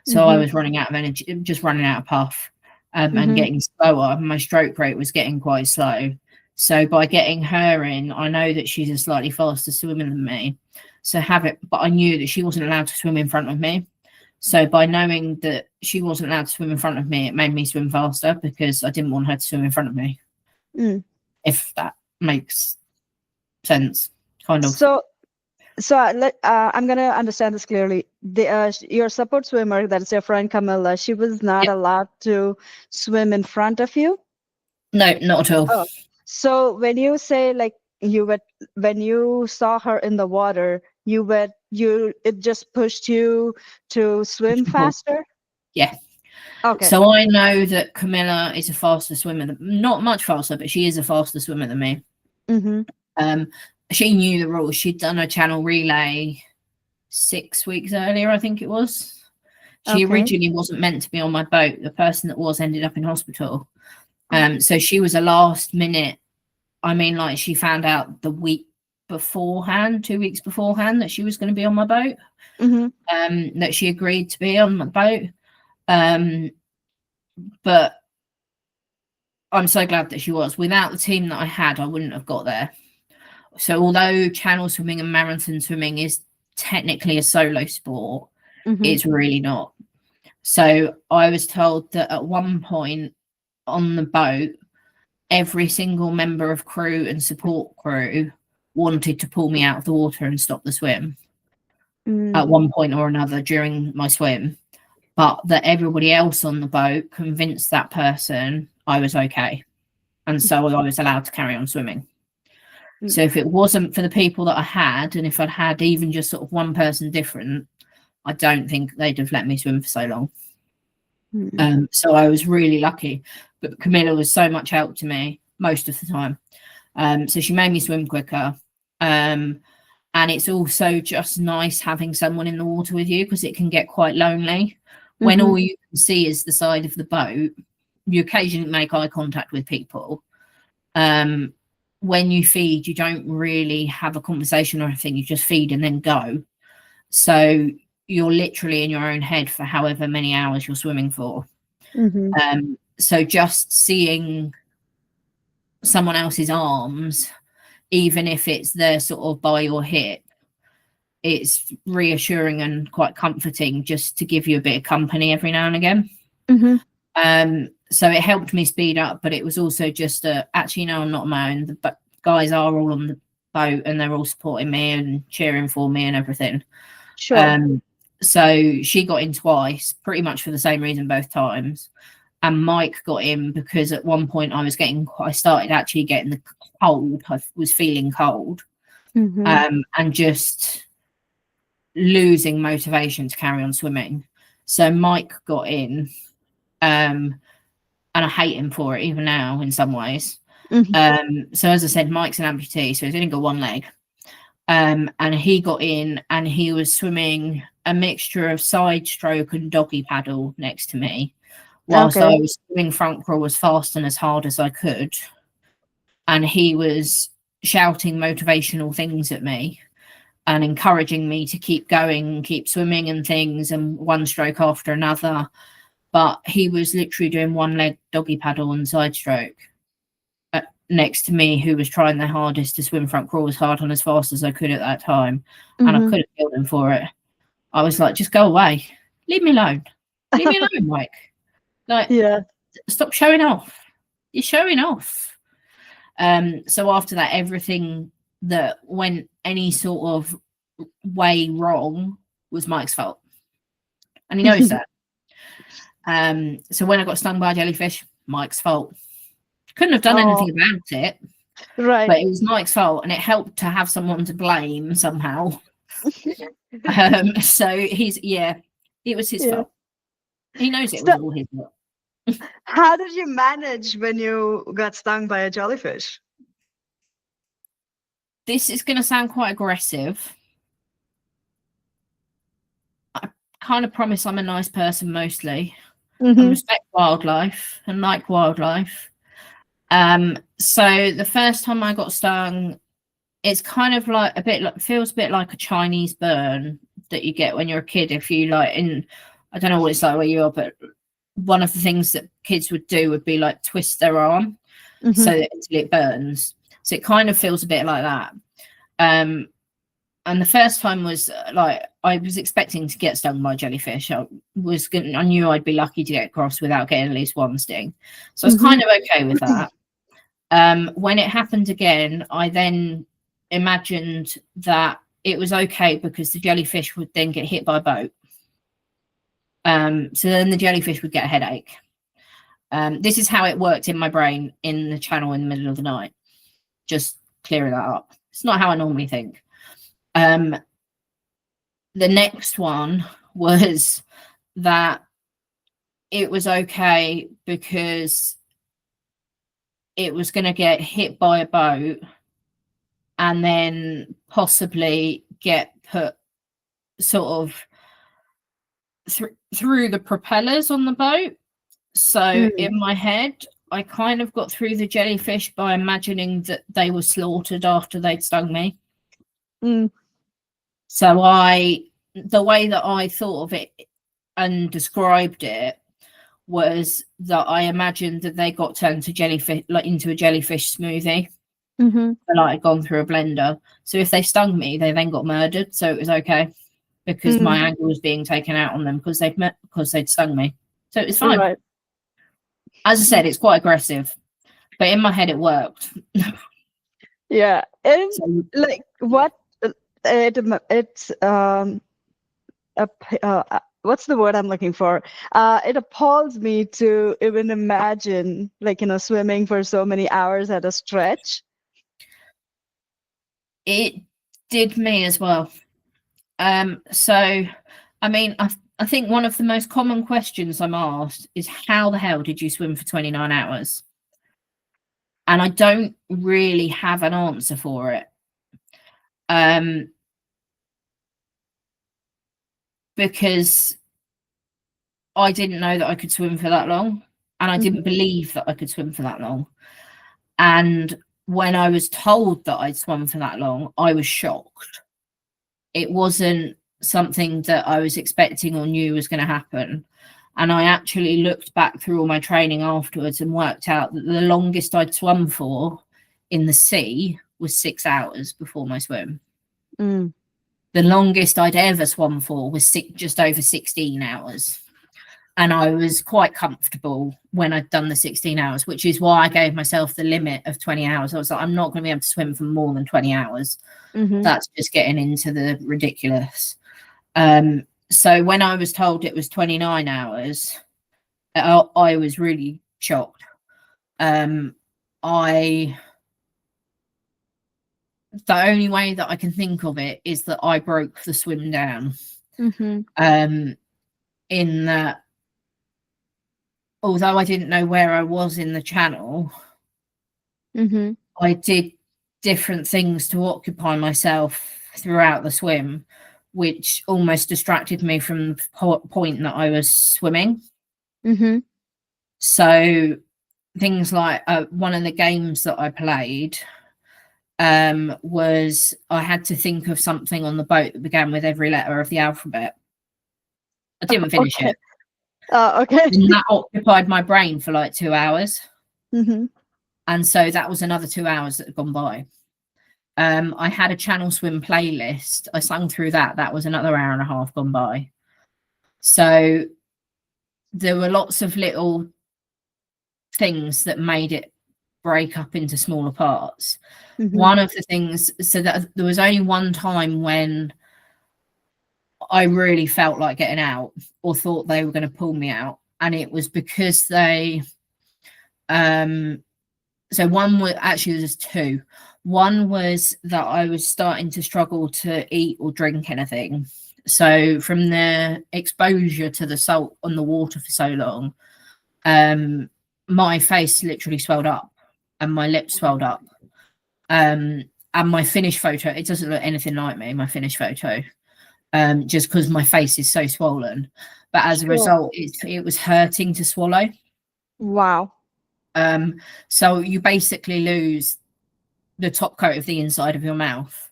So I was running out of energy, just running out of puff, and getting slower. My stroke rate was getting quite slow. So by getting her in, I know that she's a slightly faster swimmer than me. But I knew that she wasn't allowed to swim in front of me. So by knowing that she wasn't allowed to swim in front of me, it made me swim faster because I didn't want her to swim in front of me. If that makes sense, kind of. So I'm gonna understand this clearly. Your support swimmer, that's your friend Camilla, she was not allowed to swim in front of you? No, not at all. Oh. So when you say like when you saw her in the water, it just pushed you to swim faster? Yeah. Okay. So I know that Camilla is a faster swimmer, not much faster, but she is a faster swimmer than me. She knew the rules. She'd done a channel relay 6 weeks earlier, I think it was. She originally wasn't meant to be on my boat. The person that was ended up in hospital. So she was a last minute. I mean, like she found out the week beforehand, 2 weeks beforehand, that she was going to be on my boat. That she agreed to be on my boat. But I'm so glad that she was. Without the team that I had, I wouldn't have got there. So although channel swimming and marathon swimming is technically a solo sport, it's really not. So I was told that at one point on the boat, every single member of crew and support crew wanted to pull me out of the water and stop the swim at one point or another during my swim, but that everybody else on the boat convinced that person I was okay. And so I was allowed to carry on swimming. So if it wasn't for the people that I had, and if I'd had even just sort of one person different, I don't think they'd have let me swim for so long. So I was really lucky. But Camilla was so much help to me most of the time. So she made me swim quicker. And it's also just nice having someone in the water with you because it can get quite lonely. When all you can see is the side of the boat, you occasionally make eye contact with people. When you feed, you don't really have a conversation or anything. You just feed and then go. So you're literally in your own head for however many hours you're swimming for. So just seeing someone else's arms, even if it's there sort of by your hip, it's reassuring and quite comforting just to give you a bit of company every now and again. So it helped me speed up, but it was also just actually, no, I'm not on my own. The guys are all on the boat and they're all supporting me and cheering for me and everything. So she got in twice, pretty much for the same reason both times. And Mike got in because at one point I started actually getting the cold. I was feeling cold, and just losing motivation to carry on swimming. So Mike got in, and I hate him for it even now in some ways. So as I said, Mike's an amputee, so he's only got one leg. And he got in and he was swimming a mixture of side stroke and doggy paddle next to me, whilst I was swimming front crawl as fast and as hard as I could. And he was shouting motivational things at me and encouraging me to keep going, keep swimming and things, and one stroke after another. But he was literally doing one leg doggy paddle and side stroke next to me, who was trying their hardest to swim front crawl as hard and as fast as I could at that time. And I could have killed him for it. I was like, just go away. Leave me alone. Leave me alone, Mike. Like, stop showing off. You're showing off. So after that, everything that went any sort of way wrong was Mike's fault. And he knows that. So when I got stung by a jellyfish, Mike's fault. Couldn't have done anything about it. Right. But it was Mike's fault, and it helped to have someone to blame somehow. So it was his fault. He knows it was all his fault. How did you manage when you got stung by a jellyfish? This is going to sound quite aggressive. I kind of promise I'm a nice person mostly. I respect wildlife and like wildlife. So the first time I got stung, it's kind of like feels a bit like a Chinese burn that you get when you're a kid. If you I don't know what it's like where you are, but one of the things that kids would do would be like twist their arm so that until it burns. So it kind of feels a bit like that. And the first time was I was expecting to get stung by jellyfish. I knew I'd be lucky to get across without getting at least one sting. So I was kind of okay with that. When it happened again, I then imagined that it was okay because the jellyfish would then get hit by a boat. So then the jellyfish would get a headache. This is how it worked in my brain in the channel in the middle of the night. Just clearing that up. It's not how I normally think. The next one was that it was okay because it was going to get hit by a boat and then possibly get put sort of through the propellers on the boat. So in my head, I kind of got through the jellyfish by imagining that they were slaughtered after they'd stung me. So the way that I thought of it and described it was that I imagined that they got turned to jellyfish, into a jellyfish smoothie. I'd gone through a blender. So if they stung me, they then got murdered. So it was okay because my anger was being taken out on them because they'd stung me. So it was fine. Right. As I said, it's quite aggressive, but in my head it worked. Yeah, and so, what it's what's the word I'm looking for? It appalls me to even imagine, swimming for so many hours at a stretch. It did me as well. So, I mean, I think one of the most common questions I'm asked is, how the hell did you swim for 29 hours? And I don't really have an answer for it. Because I didn't know that I could swim for that long, and I didn't believe that I could swim for that long. And when I was told that I'd swum for that long, I was shocked. It wasn't something that I was expecting or knew was going to happen. And I actually looked back through all my training afterwards and worked out that the longest I'd swum for in the sea was 6 hours before my swim. The longest I'd ever swum for was just over 16 hours. And I was quite comfortable when I'd done the 16 hours, which is why I gave myself the limit of 20 hours. I was like, I'm not going to be able to swim for more than 20 hours. That's just getting into the ridiculous. So when I was told it was 29 hours, I was really shocked. I The only way that I can think of it is that I broke the swim down. In that, although I didn't know where I was in the channel, I did different things to occupy myself throughout the swim, which almost distracted me from the point that I was swimming. So things like one of the games that I played was I had to think of something on the boat that began with every letter of the alphabet. I didn't finish it. Okay. And that occupied my brain for like 2 hours. And so that was another 2 hours that had gone by. I had a channel swim playlist. I sung through that. That was another hour and a half gone by. So there were lots of little things that made it break up into smaller parts. One of the things, so that there was only one time when I really felt like getting out or thought they were going to pull me out, and it was because they so one was actually, there's two. One was that I was starting to struggle to eat or drink anything. So from the exposure to the salt on the water for so long, my face literally swelled up and my lips swelled up. And my finished photo, it doesn't look anything like me, my finished photo, just because my face is so swollen. But as a result, it was hurting to swallow. Wow. So you basically lose the top coat of the inside of your mouth.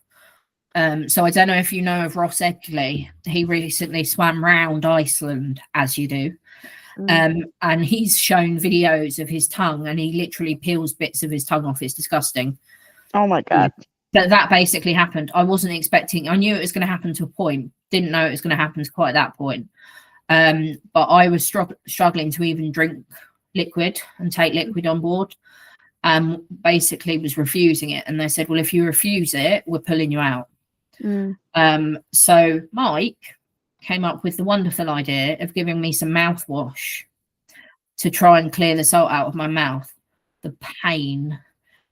So I don't know if you know of Ross Edgley. He recently swam round Iceland, as you do. And he's shown videos of his tongue, and he literally peels bits of his tongue off. It's disgusting. Oh my God. But that basically happened. I wasn't expecting, I knew it was going to happen to a point, didn't know it was going to happen to quite that point. But I was struggling to even drink liquid and take liquid on board. Basically was refusing it, and they said, well, if you refuse it, we're pulling you out. So Mike came up with the wonderful idea of giving me some mouthwash to try and clear the salt out of my mouth. The pain,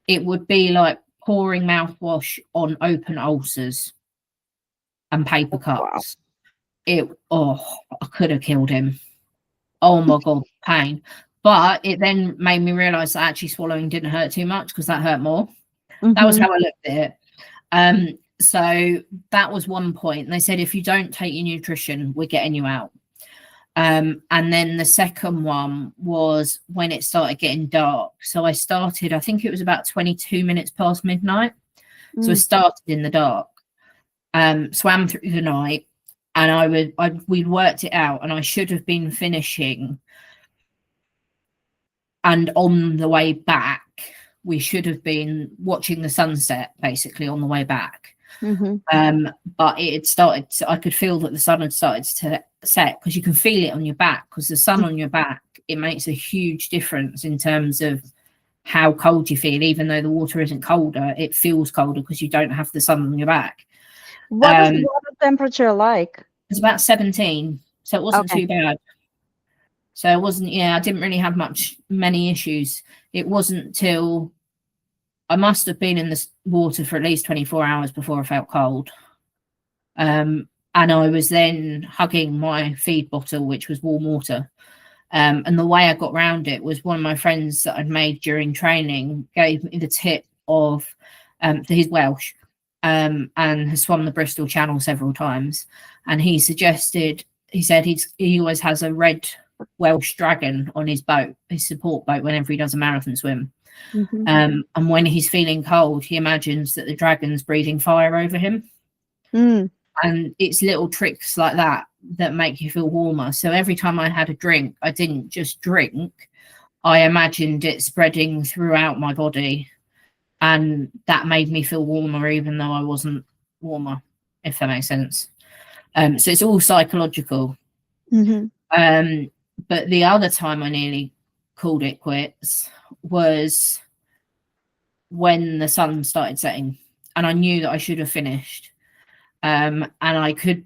it would be like pouring mouthwash on open ulcers and paper cuts. Wow. I could have killed him. Oh my God, pain. But it then made me realise that actually swallowing didn't hurt too much, because that hurt more. That was how I looked at it. So that was one point. And they said, if you don't take your nutrition, we're getting you out. And then the second one was when it started getting dark. So I started, I think it was about 22 minutes past midnight. So I started in the dark, swam through the night, and we'd worked it out, and I should have been finishing. And on the way back, we should have been watching the sunset, basically, on the way back. But it had started, I could feel that the sun had started to set, because you can feel it on your back, because the sun on your back, it makes a huge difference in terms of how cold you feel. Even though the water isn't colder, it feels colder because you don't have the sun on your back. What is the water temperature like? It's about 17, so it wasn't too bad. So it wasn't, I didn't really have many issues. It wasn't till I must have been in the water for at least 24 hours before I felt cold. And I was then hugging my feed bottle, which was warm water. And the way I got around it was one of my friends that I'd made during training gave me the tip of, he's Welsh, and has swum the Bristol Channel several times. And he said he always has a red Welsh dragon on his boat, his support boat, whenever he does a marathon swim. And when he's feeling cold, he imagines that the dragon's breathing fire over him. And it's little tricks like that that make you feel warmer. So every time I had a drink, I didn't just drink, I imagined it spreading throughout my body, and that made me feel warmer even though I wasn't warmer, if that makes sense. So it's all psychological. But the other time I nearly called it quits was when the sun started setting, and I knew that I should have finished. And I could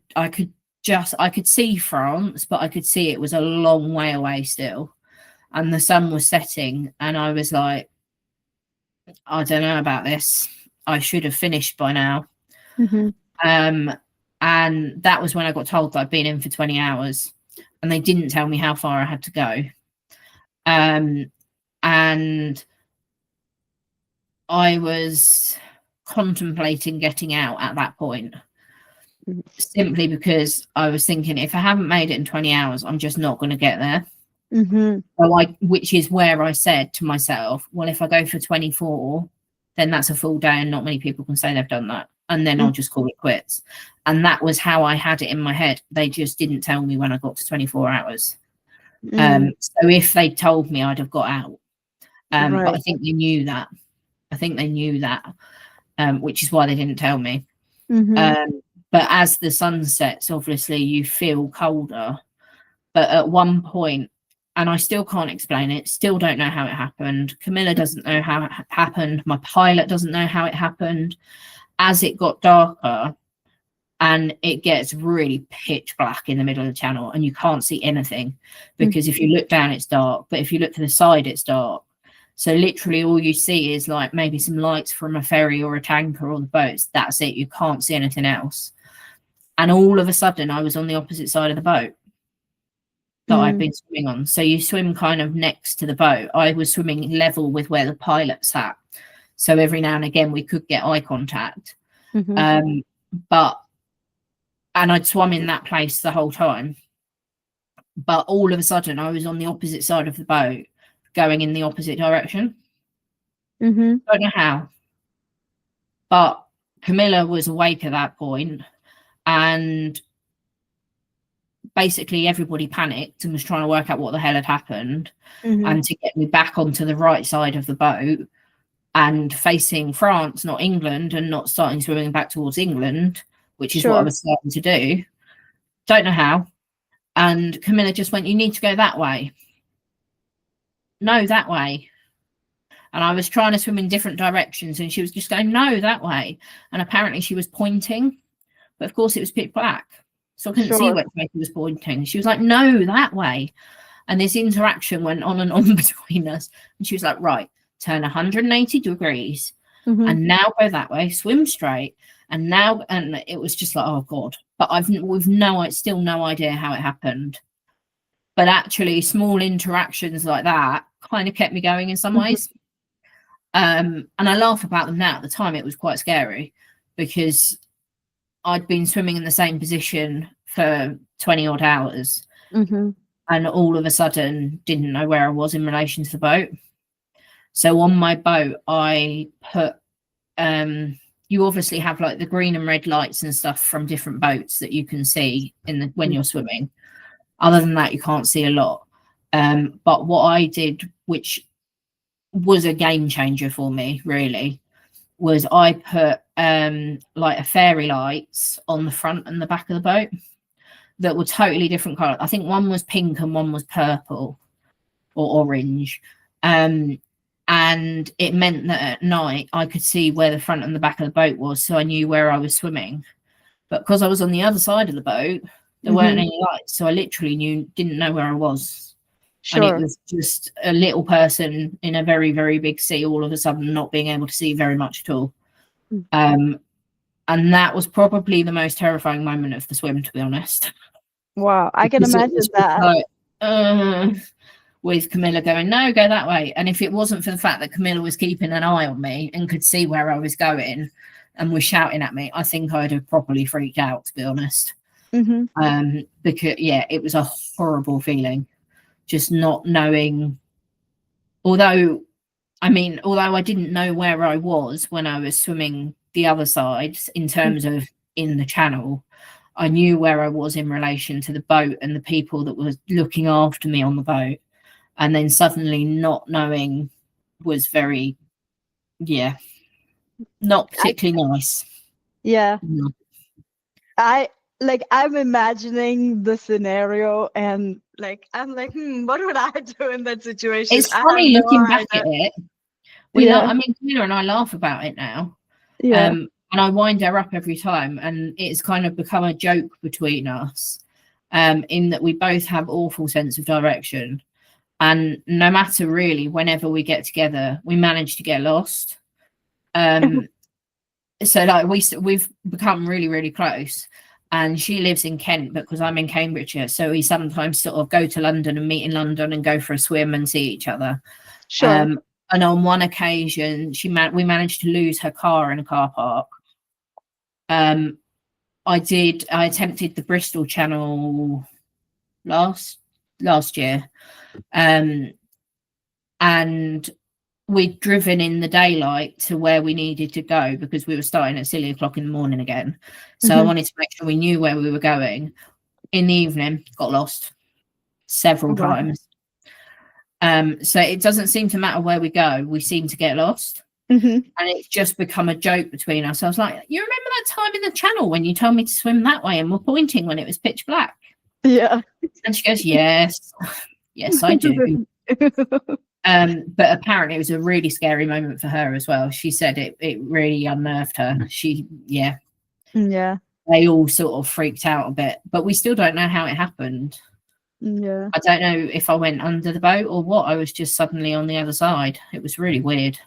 I could see France, but I could see it was a long way away still. And the sun was setting, and I was like, I don't know about this. I should have finished by now. Mm-hmm. And that was when I got told that I'd been in for 20 hours, and they didn't tell me how far I had to go. And I was contemplating getting out at that point, simply because I was thinking, if I haven't made it in 20 hours, I'm just not going to get there. Mm-hmm. So which is where I said to myself, well, if I go for 24, then that's a full day, and not many people can say they've done that. And then I'll just call it quits. And that was how I had it in my head. They just didn't tell me when I got to 24 hours. So if they told me, I'd have got out. Right. But I think they knew that. Which is why they didn't tell me. But as the sun sets, obviously you feel colder. But at one point, and I still can't explain it, still don't know how it happened. Camilla doesn't know how it happened. My pilot doesn't know how it happened. As it got darker, and it gets really pitch black in the middle of the channel, and you can't see anything, because if you look down, it's dark. But if you look to the side, it's dark. So literally all you see is like maybe some lights from a ferry or a tanker or the boats. That's it. You can't see anything else. And all of a sudden, I was on the opposite side of the boat that I'd been swimming on. So you swim kind of next to the boat. I was swimming level with where the pilot sat. So every now and again we could get eye contact. And I'd swum in that place the whole time. But all of a sudden I was on the opposite side of the boat, going in the opposite direction. Don't know how. But Camilla was awake at that point, and basically everybody panicked and was trying to work out what the hell had happened, and to get me back onto the right side of the boat and facing France, not England, and not starting swimming back towards England, which is what I was starting to do. Don't know how. And Camilla just went, you need to go that way. No, that way. And I was trying to swim in different directions, and she was just going, no, that way. And apparently she was pointing, but of course it was pitch black, so I couldn't see which way she was pointing. She was like, no, that way. And this interaction went on and on between us. And she was like, right, turn 180 degrees and now go that way, swim straight. And it was just like, oh God. But we've still no idea how it happened. But actually small interactions like that kind of kept me going in some ways. And I laugh about them now. At the time it was quite scary, because I'd been swimming in the same position for 20 odd hours, and all of a sudden didn't know where I was in relation to the boat. So on my boat I put you obviously have like the green and red lights and stuff from different boats that you can see when you're swimming. Other than that, you can't see a lot. But what I did, which was a game changer for me really, was I put like a fairy lights on the front and the back of the boat that were totally different colours. I think one was pink and one was purple or orange. And it meant that at night I could see where the front and the back of the boat was, so I knew where I was swimming. But because I was on the other side of the boat, there weren't any lights, so I literally didn't know where I was. And it was just a little person in a very, very big sea, all of a sudden not being able to see very much at all. And that was probably the most terrifying moment of the swim, to be honest. Wow, I can imagine that. Like, with Camilla going, no, go that way. And if it wasn't for the fact that Camilla was keeping an eye on me and could see where I was going and was shouting at me, I think I'd have properly freaked out, to be honest. Because it was a horrible feeling, just not knowing. Although I didn't know where I was when I was swimming the other side in terms of in the channel, I knew where I was in relation to the boat and the people that were looking after me on the boat. And then suddenly not knowing was very, not particularly nice. Yeah. No. I'm imagining the scenario, and I'm like, what would I do in that situation? It's funny looking back at it. Camilla and I laugh about it now. And I wind her up every time, and it's kind of become a joke between us, in that we both have awful sense of direction. And no matter really, whenever we get together, we manage to get lost. So like we've become really, really close. And she lives in Kent because I'm in Cambridgeshire. So we sometimes sort of go to London and meet in London and go for a swim and see each other. Sure. And on one occasion, we managed to lose her car in a car park. I attempted the Bristol Channel last year, and we'd driven in the daylight to where we needed to go because we were starting at silly o'clock in the morning again. So I wanted to make sure we knew where we were going. In the evening, got lost several times. So it doesn't seem to matter where we go, we seem to get lost. And it's just become a joke between us. I was like, you remember that time in the channel when you told me to swim that way and were pointing when it was pitch black? Yeah. And she goes, yes. Yes, I do. But apparently it was a really scary moment for her as well. She said it really unnerved her. Yeah. They all sort of freaked out a bit, but we still don't know how it happened. Yeah. I don't know if I went under the boat or what. I was just suddenly on the other side. It was really weird.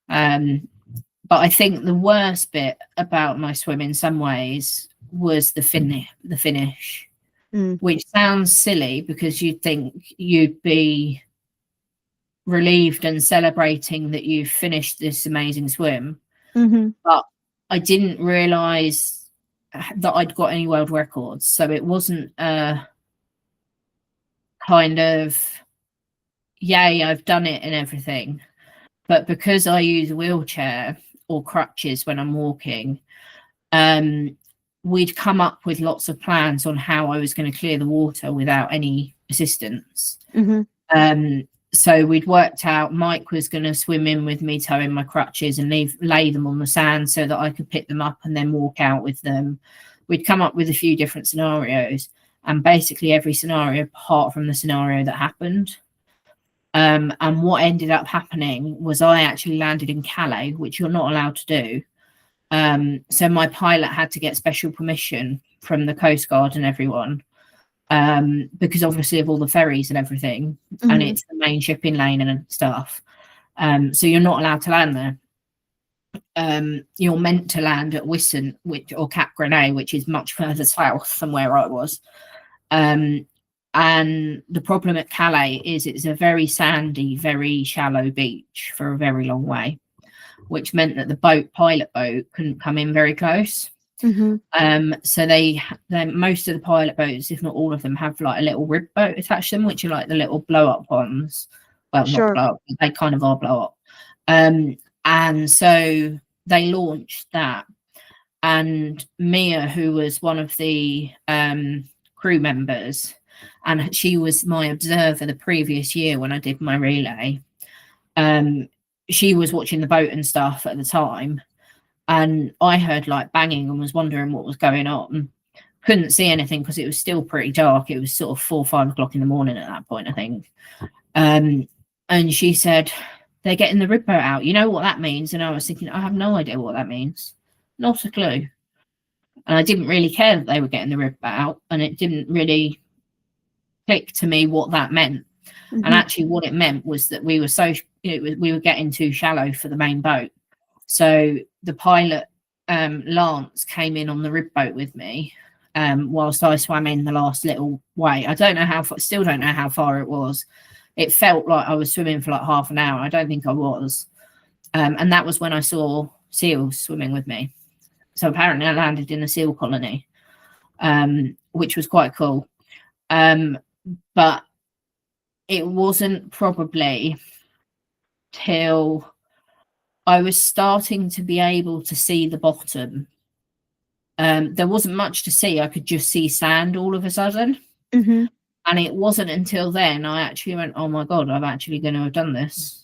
But I think the worst bit about my swim in some ways was the finish, which sounds silly because you'd think you'd be relieved and celebrating that you've finished this amazing swim. But I didn't realise that I'd got any world records. So it wasn't a kind of, yay, I've done it and everything. But because I use a wheelchair or crutches when I'm walking, we'd come up with lots of plans on how I was going to clear the water without any assistance. So we'd worked out Mike was going to swim in with me towing my crutches and lay them on the sand so that I could pick them up and then walk out with them. We'd come up with a few different scenarios, and basically every scenario apart from the scenario that happened. And what ended up happening was I actually landed in Calais, which you're not allowed to do. So my pilot had to get special permission from the Coast Guard and everyone, because obviously of all the ferries and everything, and it's the main shipping lane and stuff. So you're not allowed to land there. You're meant to land at Wissant, or Cap Grenay, which is much further south than where I was. And the problem at Calais is it's a very sandy, very shallow beach for a very long way, which meant that the pilot boat couldn't come in very close. So they most of the pilot boats, if not all of them, have like a little rib boat attached to them, which are like the little blow up ones. Well, not blow up, they kind of are blow up. And so they launched that, and Mia, who was one of the crew members, and she was my observer the previous year when I did my relay, she was watching the boat and stuff at the time, and I heard like banging and was wondering what was going on. Couldn't see anything because it was still pretty dark. It was sort of 4 or 5 o'clock in the morning at that point, I think. And she said, they're getting the rib boat out. You know what that means? And I was thinking, I have no idea what that means. Not a clue. And I didn't really care that they were getting the rib boat out, and it didn't really click to me what that meant. And actually what it meant was that we were getting too shallow for the main boat. So the pilot, Lance, came in on the rib boat with me, whilst I swam in the last little way. I don't know how far, still don't know how far it was. It felt like I was swimming for like half an hour. I don't think I was. And that was when I saw seals swimming with me. So apparently I landed in a seal colony, which was quite cool. But it wasn't probably till I was starting to be able to see the bottom. There wasn't much to see. I could just see sand all of a sudden. And it wasn't until then I actually went, oh my God, I'm actually going to have done this.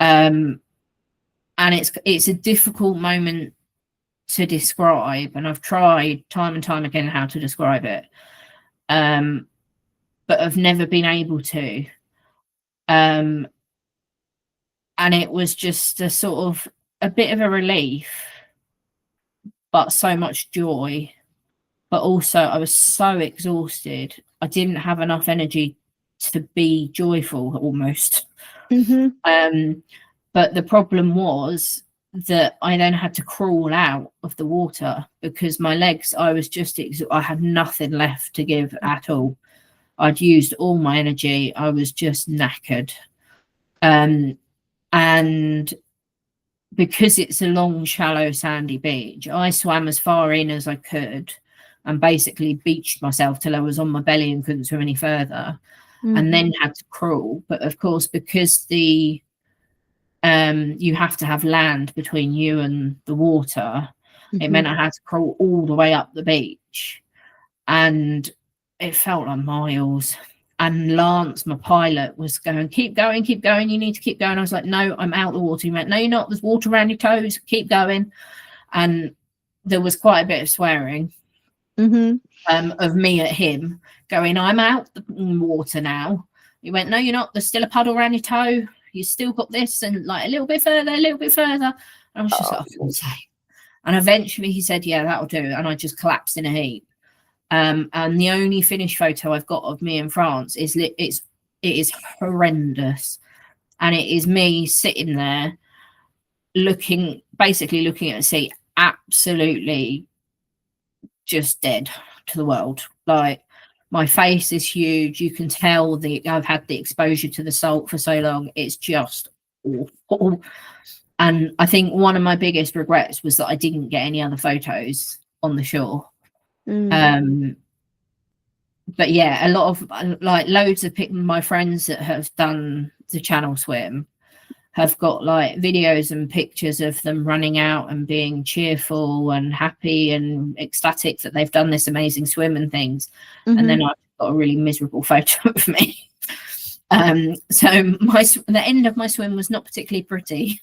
And it's a difficult moment to describe, and I've tried time and time again how to describe it, but I've never been able to. And it was just a sort of a bit of a relief, but so much joy. But also, I was so exhausted. I didn't have enough energy to be joyful almost. But the problem was that I then had to crawl out of the water because my legs, I was just, I had nothing left to give at all. I'd used all my energy. I was just knackered. And because it's a long, shallow, sandy beach, I swam as far in as I could and basically beached myself till I was on my belly and couldn't swim any further, and then had to crawl. But of course, because you have to have land between you and the water, it meant I had to crawl all the way up the beach, and it felt like miles. And Lance, my pilot, was going, keep going, you need to keep going. I was like, no, I'm out the water. He went, no, you're not, there's water around your toes, keep going. And there was quite a bit of swearing of me at him, going, I'm out the water now. He went, no, you're not, there's still a puddle around your toe, you still got this, and like a little bit further. And I was just like, oh, and eventually he said, yeah, that'll do. And I just collapsed in a heap. And the only finished photo I've got of me in France is it is horrendous, and it is me sitting there basically looking at the sea, absolutely just dead to the world. Like, my face is huge. You can tell I've had the exposure to the salt for so long. It's just awful. And I think one of my biggest regrets was that I didn't get any other photos on the shore. But yeah, a lot of like loads of my friends that have done the channel swim have got like videos and pictures of them running out and being cheerful and happy and ecstatic that they've done this amazing swim and things. And then I've got a really miserable photo of me. So the end of my swim was not particularly pretty.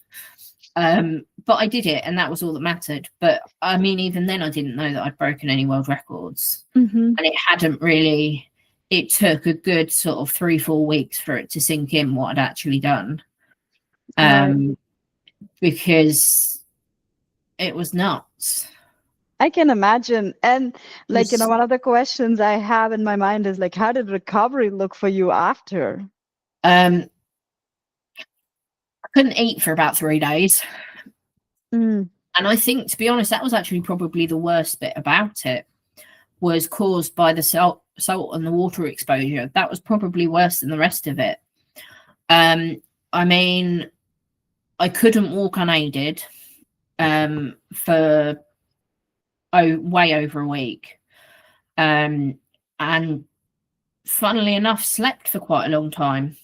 But I did it, and that was all that mattered. But I mean, even then I didn't know that I'd broken any world records. And it hadn't really, it took a good sort of 3-4 weeks for it to sink in what I'd actually done. Because it was nuts. I can imagine. And like, one of the questions I have in my mind is like, how did recovery look for you after? I couldn't eat for about 3 days. And I think, to be honest, that was actually probably the worst bit about it, was caused by the salt and the water exposure. That was probably worse than the rest of it. I mean, I couldn't walk unaided for way over a week. And funnily enough, slept for quite a long time.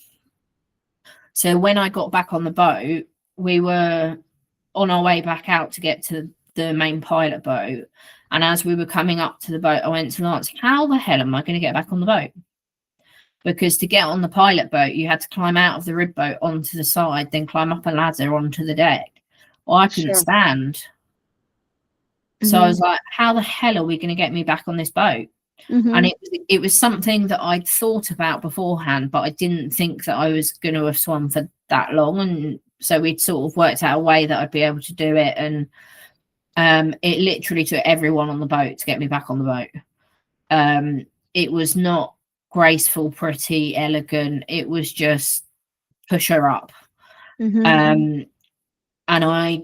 So when I got back on the boat, we were on our way back out to get to the main pilot boat. And as we were coming up to the boat, I went to Lance, how the hell am I going to get back on the boat? Because to get on the pilot boat, you had to climb out of the rib boat onto the side, then climb up a ladder onto the deck. Well, I couldn't stand. So I was like, how the hell are we going to get me back on this boat? And it was something that I'd thought about beforehand, but I didn't think that I was going to have swum for that long. And so we'd sort of worked out a way that I'd be able to do it. And it literally took everyone on the boat to get me back on the boat. It was not graceful, pretty, elegant. It was just push her up. And I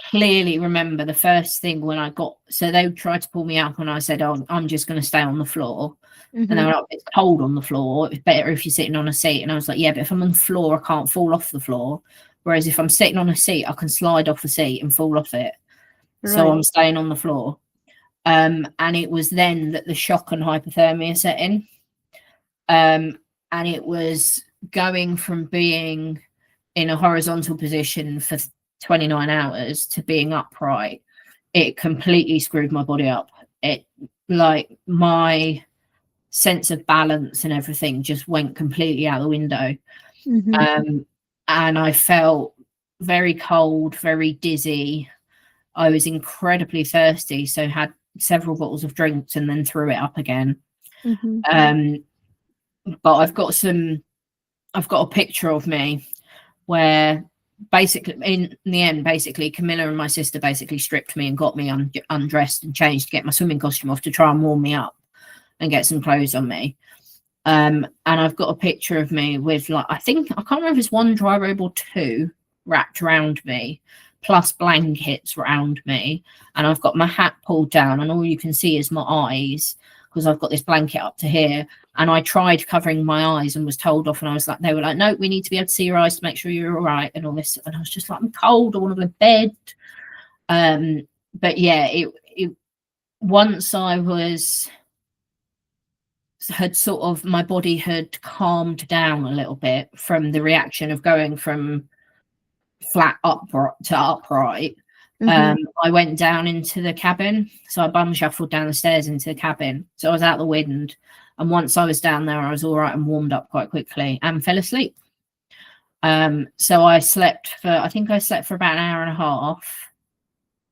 clearly remember the first thing when I got, so they tried to pull me up and I said, oh, I'm just going to stay on the floor. And they were like, it's cold on the floor, it's better if you're sitting on a seat. And I was like, yeah, but if I'm on the floor, I can't fall off the floor, whereas if I'm sitting on a seat, I can slide off the seat and fall off it. So I'm staying on the floor. And it was then that the shock and hypothermia set in. And it was going from being in a horizontal position for 29 hours to being upright. It completely screwed my body up. It, like, my sense of balance and everything just went completely out the window. And I felt very cold, very dizzy. I was incredibly thirsty, so had several bottles of drinks and then threw it up again. But I've got a picture of me where basically, in the end, basically, Camilla and my sister basically stripped me and got me undressed and changed to get my swimming costume off to try and warm me up and get some clothes on me. And I've got a picture of me with, like, I can't remember if it's one dry robe or two wrapped around me, plus blankets around me, and I've got my hat pulled down, and all you can see is my eyes because I've got this blanket up to here. And I tried covering my eyes and was told off, and I was like, they were like, no, we need to be able to see your eyes to make sure you're all right and all this. And I was just like, I'm cold, I want to go to bed. But yeah, it once I had sort of, my body had calmed down a little bit from the reaction of going from flat upright to upright. I went down into the cabin, so I bum shuffled down the stairs into the cabin, so I was out the wind, and once I was down there I was all right and warmed up quite quickly and fell asleep. So I slept for about an hour and a half,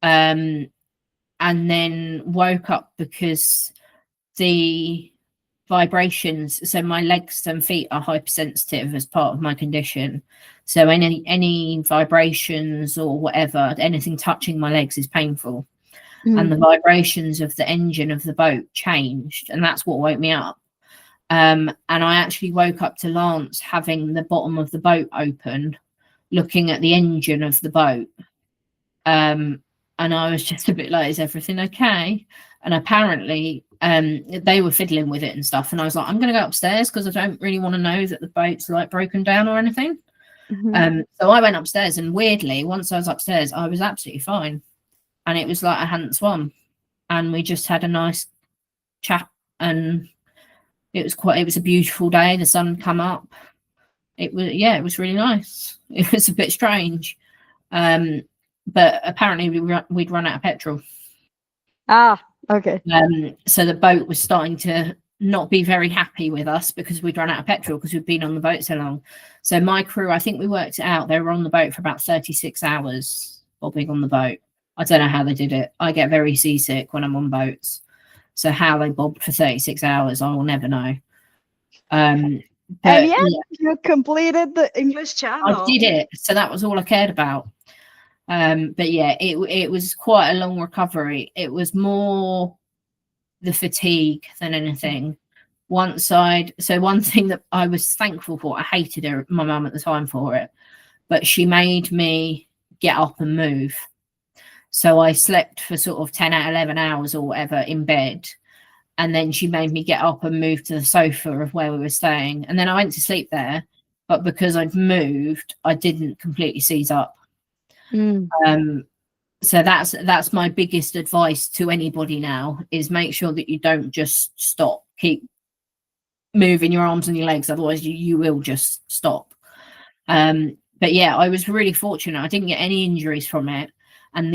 and then woke up because the vibrations, so my legs and feet are hypersensitive as part of my condition, so any vibrations or whatever, anything touching my legs is painful. And the vibrations of the engine of the boat changed, and that's what woke me up. And I actually woke up to Lance having the bottom of the boat open, looking at the engine of the boat, and I was just a bit like, is everything okay? And apparently they were fiddling with it and stuff, and I was like, I'm going to go upstairs because I don't really want to know that the boat's like broken down or anything. So I went upstairs, and weirdly, once I was upstairs, I was absolutely fine, and it was like I hadn't swum, and we just had a nice chat, and it was a beautiful day. The sun come up. It was really nice. It was a bit strange, but apparently we'd run out of petrol. Okay. So the boat was starting to not be very happy with us because we'd run out of petrol because we'd been on the boat so long. So my crew, I think we worked it out, they were on the boat for about 36 hours bobbing on the boat. I don't know how they did it. I get very seasick when I'm on boats, so how they bobbed for 36 hours I will never know. And yet you completed the English Channel. I did it, so that was all I cared about. But yeah, it was quite a long recovery. It was more the fatigue than anything. One thing that I was thankful for, I hated my mum at the time for it, but she made me get up and move. So I slept for sort of 10 out of 11 hours or whatever in bed, and then she made me get up and move to the sofa of where we were staying, and then I went to sleep there, but because I'd moved I didn't completely seize up. So that's my biggest advice to anybody now, is make sure that you don't just stop, keep moving your arms and your legs, otherwise you will just stop. But yeah, I was really fortunate. I didn't get any injuries from it, and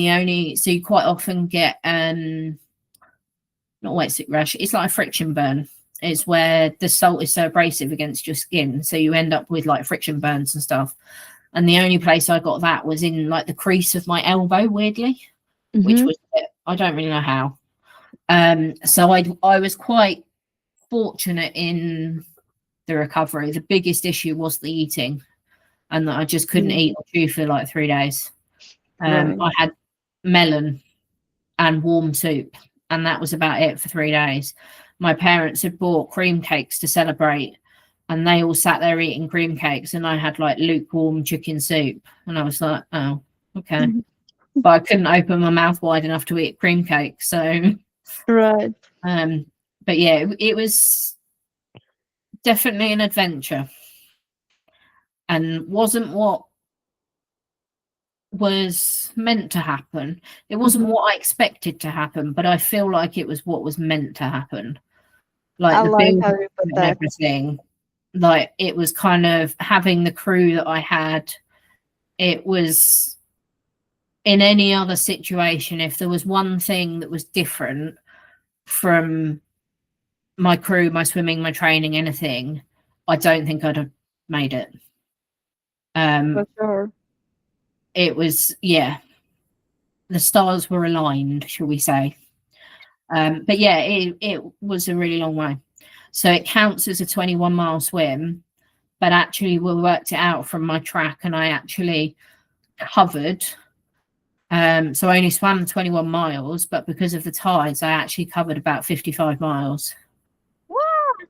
so you quite often get not wetsuit rash, it's like a friction burn. It's where the salt is so abrasive against your skin, so you end up with like friction burns and stuff. And the only place I got that was in like the crease of my elbow, weirdly, which was, I don't really know how. So I was quite fortunate in the recovery. The biggest issue was the eating, and that I just couldn't eat or chew for like 3 days. I had melon and warm soup, and that was about it for 3 days. My parents had bought cream cakes to celebrate, and they all sat there eating cream cakes, and I had like lukewarm chicken soup, and I was like, oh, okay. But I couldn't open my mouth wide enough to eat cream cake, so right. But yeah, it was definitely an adventure, and wasn't what was meant to happen. It wasn't what I expected to happen, but I feel like it was what was meant to happen. Like the build and everything. Like it was kind of having the crew that I had. It was, in any other situation, if there was one thing that was different from my crew, my swimming, my training, anything, I don't think I'd have made it. For sure. It was, yeah, the stars were aligned, shall we say. But yeah, it was a really long way. So it counts as a 21-mile swim, but actually we worked it out from my track, and I actually covered. So I only swam 21 miles, but because of the tides, I actually covered about 55 miles. What?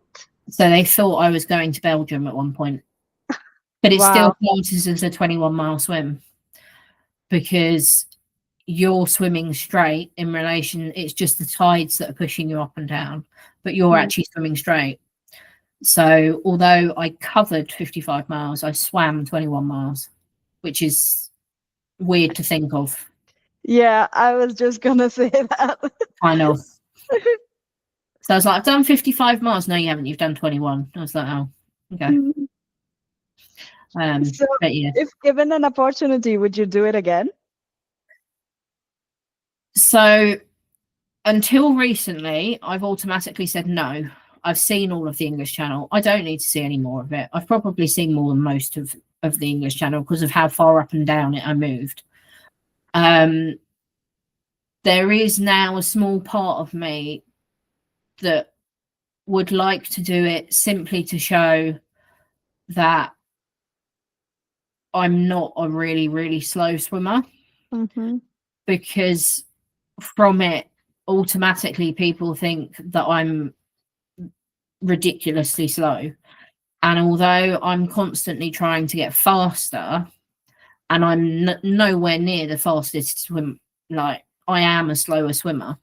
So they thought I was going to Belgium at one point. But it still Wow. counts as a 21-mile swim because you're swimming straight in relation. It's just the tides that are pushing you up and down, but you're actually swimming straight. So although I covered 55 miles, I swam 21 miles, which is weird to think of. Yeah, I was just gonna say that. Kind of. So I was like, I've done 55 miles. No, you haven't. You've done 21. I was like, oh, okay. So But yeah. if given an opportunity, would you do it again? So until recently, I've automatically said no. I've seen all of the English Channel. I don't need to see any more of it. I've probably seen more than most of the English Channel because of how far up and down it I moved. There is now a small part of me that would like to do it simply to show that I'm not a really, really slow swimmer, because from it, automatically people think that I'm ridiculously slow. And although I'm constantly trying to get faster, and I'm nowhere near the fastest swim, like I am a slower swimmer,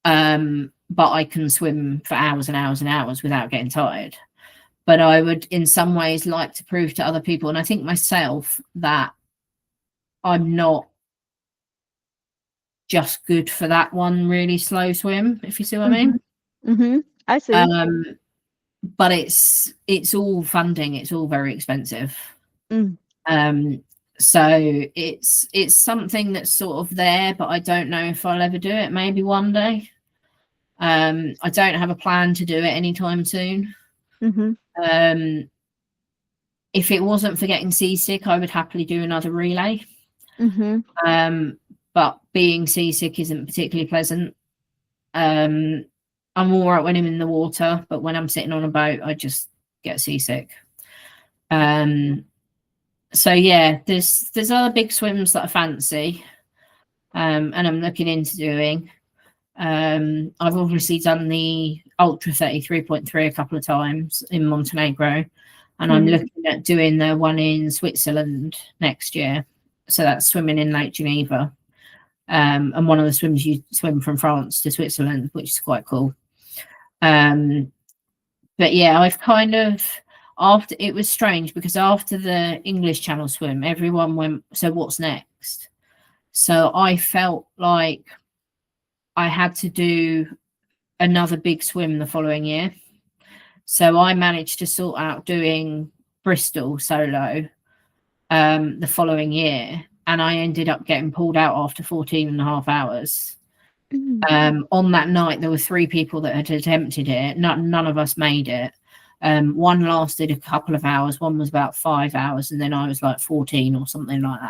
but I can swim for hours and hours and hours without getting tired. But I would in some ways like to prove to other people, and I think myself, that I'm not just good for that one really slow swim, if you see what I mean. I see. But it's all funding, it's all very expensive. So it's something that's sort of there, but I don't know if I'll ever do it. Maybe one day. I don't have a plan to do it anytime soon. If it wasn't for getting seasick, I would happily do another relay. But being seasick isn't particularly pleasant. I'm all right when I'm in the water, but when I'm sitting on a boat, I just get seasick. So yeah, there's other big swims that I fancy, and I'm looking into doing. I've obviously done the Ultra 33.3 a couple of times in Montenegro, and I'm looking at doing the one in Switzerland next year. So that's swimming in Lake Geneva. And one of the swims you swim from France to Switzerland, which is quite cool. But yeah, I've kind of, after, it was strange because after the English Channel swim, everyone went, so what's next? So I felt like I had to do another big swim the following year. So I managed to sort out doing Bristol solo the following year, and I ended up getting pulled out after 14 and a half hours. On that night, there were 3 people that had attempted it. None of us made it. One lasted a couple of hours, one was about 5 hours, and then I was like 14 or something like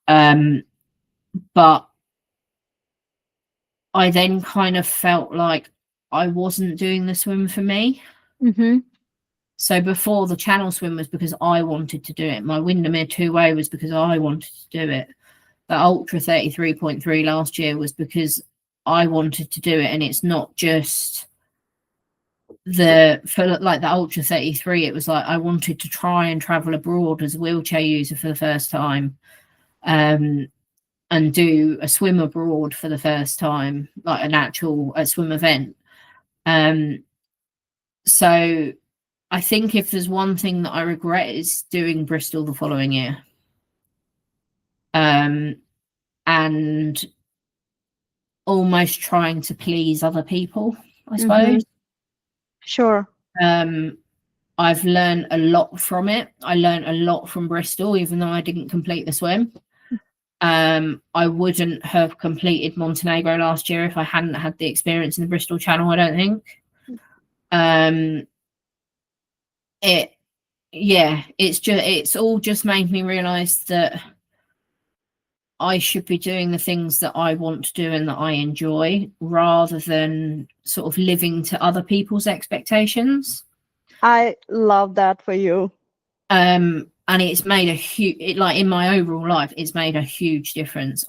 that. But I then kind of felt like I wasn't doing the swim for me. So before, the Channel swim was because I wanted to do it. My Windermere 2-way was because I wanted to do it. The Ultra 33.3 last year was because I wanted to do it. And it's not just for like the Ultra 33, it was like I wanted to try and travel abroad as a wheelchair user for the first time, and do a swim abroad for the first time, like an actual swim event. So I think if there's one thing that I regret, is doing Bristol the following year. And almost trying to please other people, I suppose. Sure. I've learned a lot from it. I learned a lot from Bristol, even though I didn't complete the swim. I wouldn't have completed Montenegro last year if I hadn't had the experience in the Bristol Channel, I don't think. It's all just made me realize that I should be doing the things that I want to do and that I enjoy, rather than sort of living to other people's expectations. I love that for you. and it's made a huge, like in my overall life, it's made a huge difference.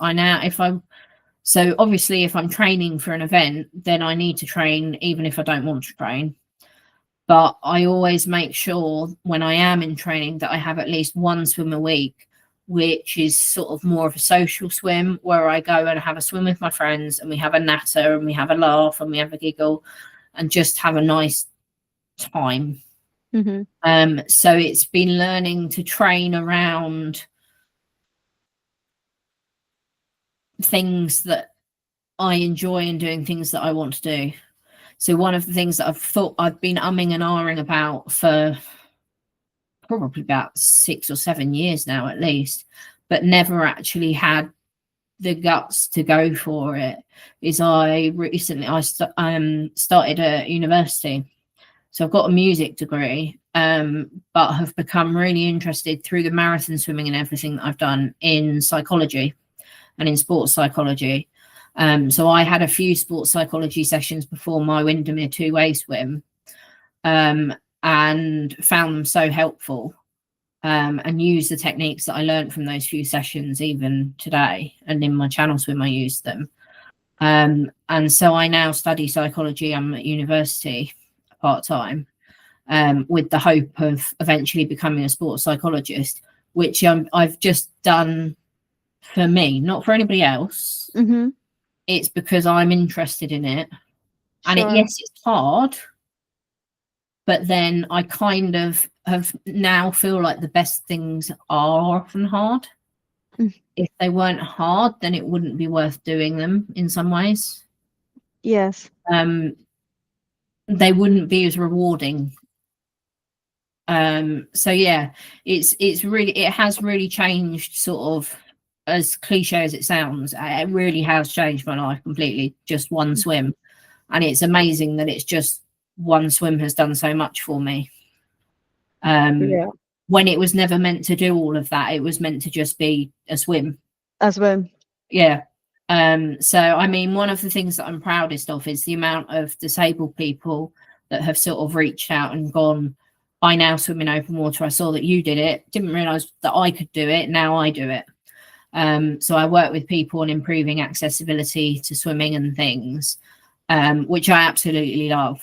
So obviously if I'm training for an event, then I need to train even if I don't want to train. But I always make sure when I am in training that I have at least one swim a week, which is sort of more of a social swim, where I go and have a swim with my friends and we have a natter and we have a laugh and we have a giggle and just have a nice time. So it's been learning to train around things that I enjoy and doing things that I want to do. So one of the things that I've been umming and ahhing about for probably about 6 or 7 years now at least, but never actually had the guts to go for it, is I started at university. So I've got a music degree, but have become really interested through the marathon swimming and everything that I've done in psychology and in sports psychology. So I had a few sports psychology sessions before my Windermere two-way swim, and found them so helpful, and use the techniques that I learned from those few sessions even today. And in my channel swim, I use them. And so I now study psychology. I'm at university part-time, with the hope of eventually becoming a sports psychologist, which I've just done for me, not for anybody else. It's because I'm interested in it. And yes, it's hard, but then I kind of have now feel like the best things are often hard. If they weren't hard, then it wouldn't be worth doing them in some ways. Yes. They wouldn't be as rewarding. So yeah, it has really changed, sort of, as cliche as it sounds. It really has changed my life completely, just one swim. And it's amazing that it's just one swim has done so much for me. When it was never meant to do all of that, it was meant to just be a swim. A swim. Yeah. So I mean, one of the things that I'm proudest of is the amount of disabled people that have sort of reached out and gone, I now swim in open water. I saw that you did it. Didn't realize that I could do it. Now I do it. So I work with people on improving accessibility to swimming and things, which I absolutely love,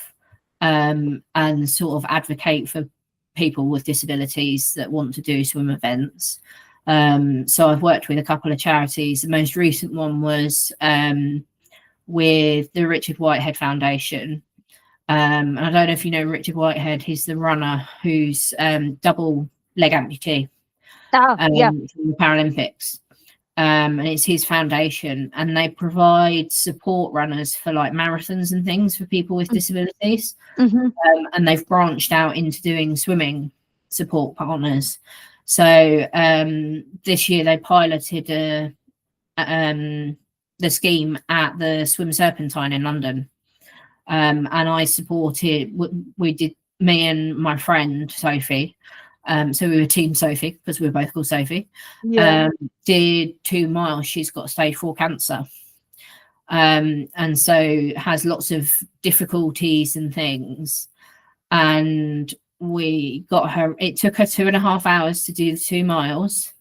and sort of advocate for people with disabilities that want to do swim events. So I've worked with a couple of charities. The most recent one was with the Richard Whitehead Foundation. And I don't know if you know Richard Whitehead. He's the runner who's double leg amputee from the Paralympics. And it's his foundation, and they provide support runners for like marathons and things for people with disabilities. And they've branched out into doing swimming support partners. So this year they piloted the scheme at the Swim Serpentine in London, and I supported. We did, me and my friend Sophie. So we were Team Sophie because we were both called Sophie. Did 2 miles. She's got stage 4 cancer, and so has lots of difficulties and things. And we got her. It took her 2.5 hours to do the 2 miles,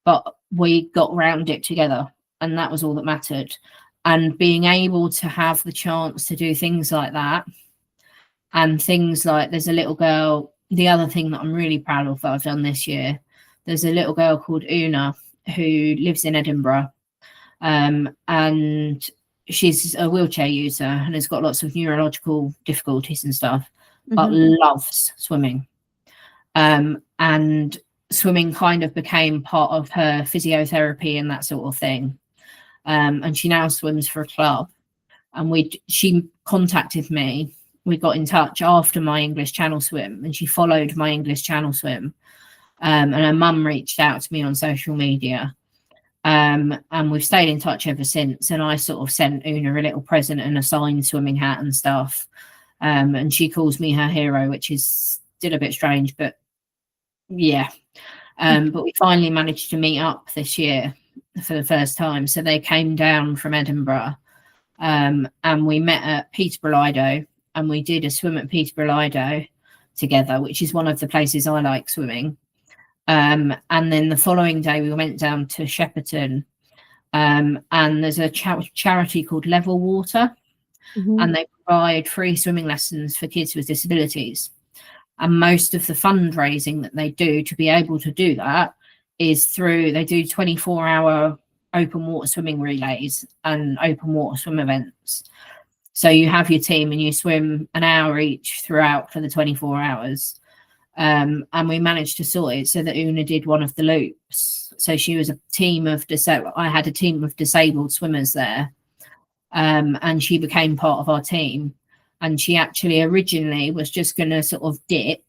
but we got round it together, and that was all that mattered. And being able to have the chance to do things like that, and things like, there's a little girl. The other thing that I'm really proud of that I've done this year, there's a little girl called Una who lives in Edinburgh, and she's a wheelchair user and has got lots of neurological difficulties and stuff, but loves swimming. And swimming kind of became part of her physiotherapy and that sort of thing. And she now swims for a club. And she contacted me. We got in touch after my English Channel swim, and she followed my English Channel swim. And her mum reached out to me on social media. And we've stayed in touch ever since. And I sort of sent Una a little present and a signed swimming hat and stuff. And she calls me her hero, which is still a bit strange, but yeah. But we finally managed to meet up this year for the first time. So they came down from Edinburgh, and we met at Peterborough Lido. And we did a swim at Peterborough Lido together, which is one of the places I like swimming. And then the following day we went down to Shepperton, and there's a charity called Level Water, and they provide free swimming lessons for kids with disabilities. And most of the fundraising that they do to be able to do that is through, they do 24-hour open water swimming relays and open water swim events. So you have your team and you swim an hour each throughout for the 24 hours. And we managed to sort it so that Una did one of the loops. So she was a team of I had a team of disabled swimmers there, and she became part of our team. And she actually originally was just going to sort of dip,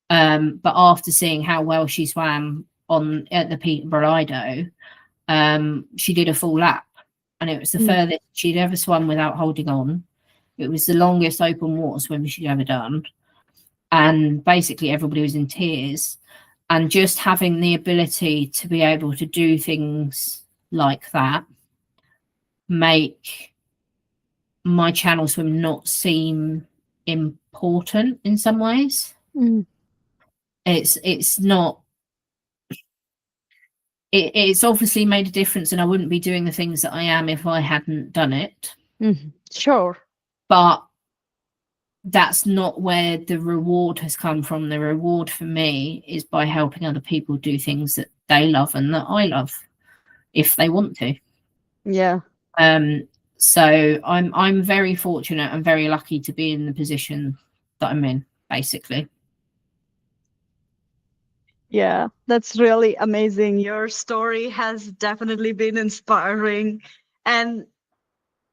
but after seeing how well she swam at the Peterborough Lido, she did a full lap, and it was the furthest she'd ever swum without holding on. It was the longest open water swim she'd ever done. And basically everybody was in tears. And just having the ability to be able to do things like that make my channel swim not seem important in some ways. It's not, it's obviously made a difference, and I wouldn't be doing the things that I am if I hadn't done it. Sure. But that's not where the reward has come from. The reward for me is by helping other people do things that they love and that I love, if they want to. Yeah. So I'm very fortunate and very lucky to be in the position that I'm in, basically. Yeah, that's really amazing. Your story has definitely been inspiring, and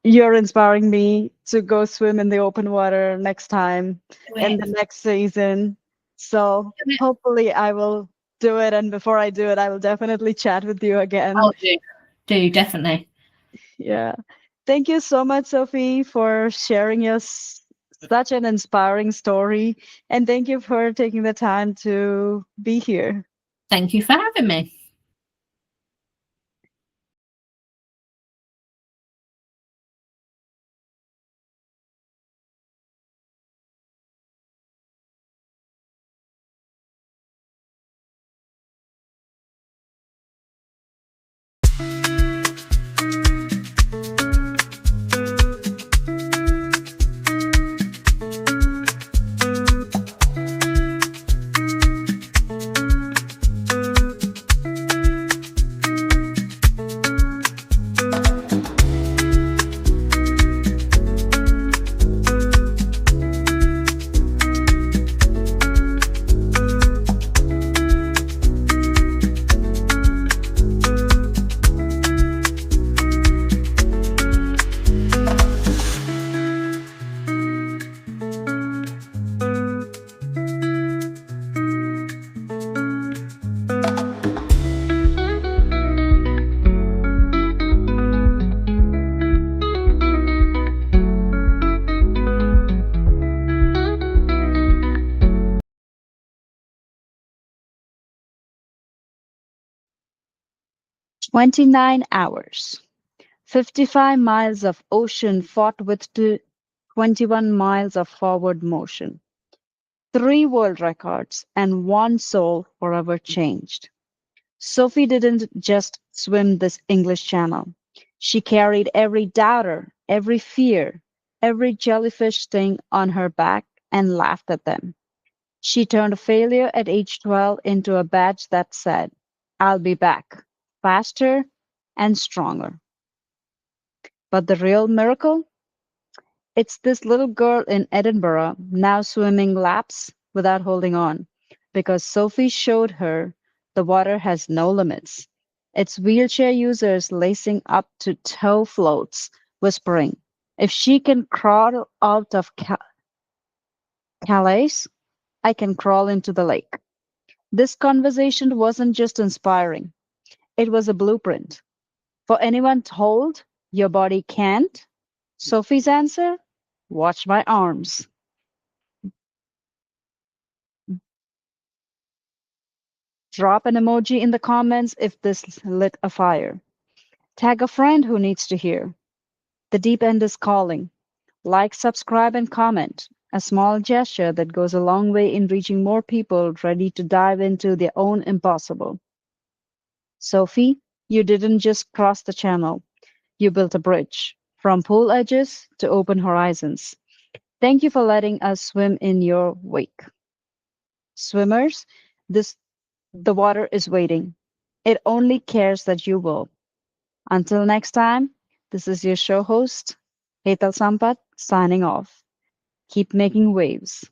you're inspiring me to go swim in the open water next time in the next season. So hopefully I will do it. And before I do it, I will definitely chat with you again. Oh, do definitely. Yeah. Thank you so much, Sophie, for sharing your such an inspiring story. And thank you for taking the time to be here. Thank you for having me. "29 hours, 55 miles of ocean fought with 21 miles of forward motion, 3 world records, and 1 soul forever changed." Sophie didn't just swim this English Channel. She carried every doubter, every fear, every jellyfish sting on her back and laughed at them. She turned failure at age 12 into a badge that said, "I'll be back, faster and stronger." But the real miracle? It's this little girl in Edinburgh now swimming laps without holding on, because Sophie showed her the water has no limits. It's wheelchair users lacing up to toe floats, whispering, "If she can crawl out of Calais, I can crawl into the lake." This conversation wasn't just inspiring, it was a blueprint. For anyone told your body can't, Sophie's answer: "Watch my arms." Drop an emoji in the comments if this lit a fire. Tag a friend who needs to hear. The deep end is calling. Like, subscribe, and comment. a small gesture that goes a long way in reaching more people ready to dive into their own impossible. Sophie, you didn't just cross the channel, you built a bridge from pool edges to open horizons. Thank you for letting us swim in your wake. Swimmers, this the water is waiting. It only cares that you will. Until next time, this is your show host, Hetal Sampat, signing off. Keep making waves.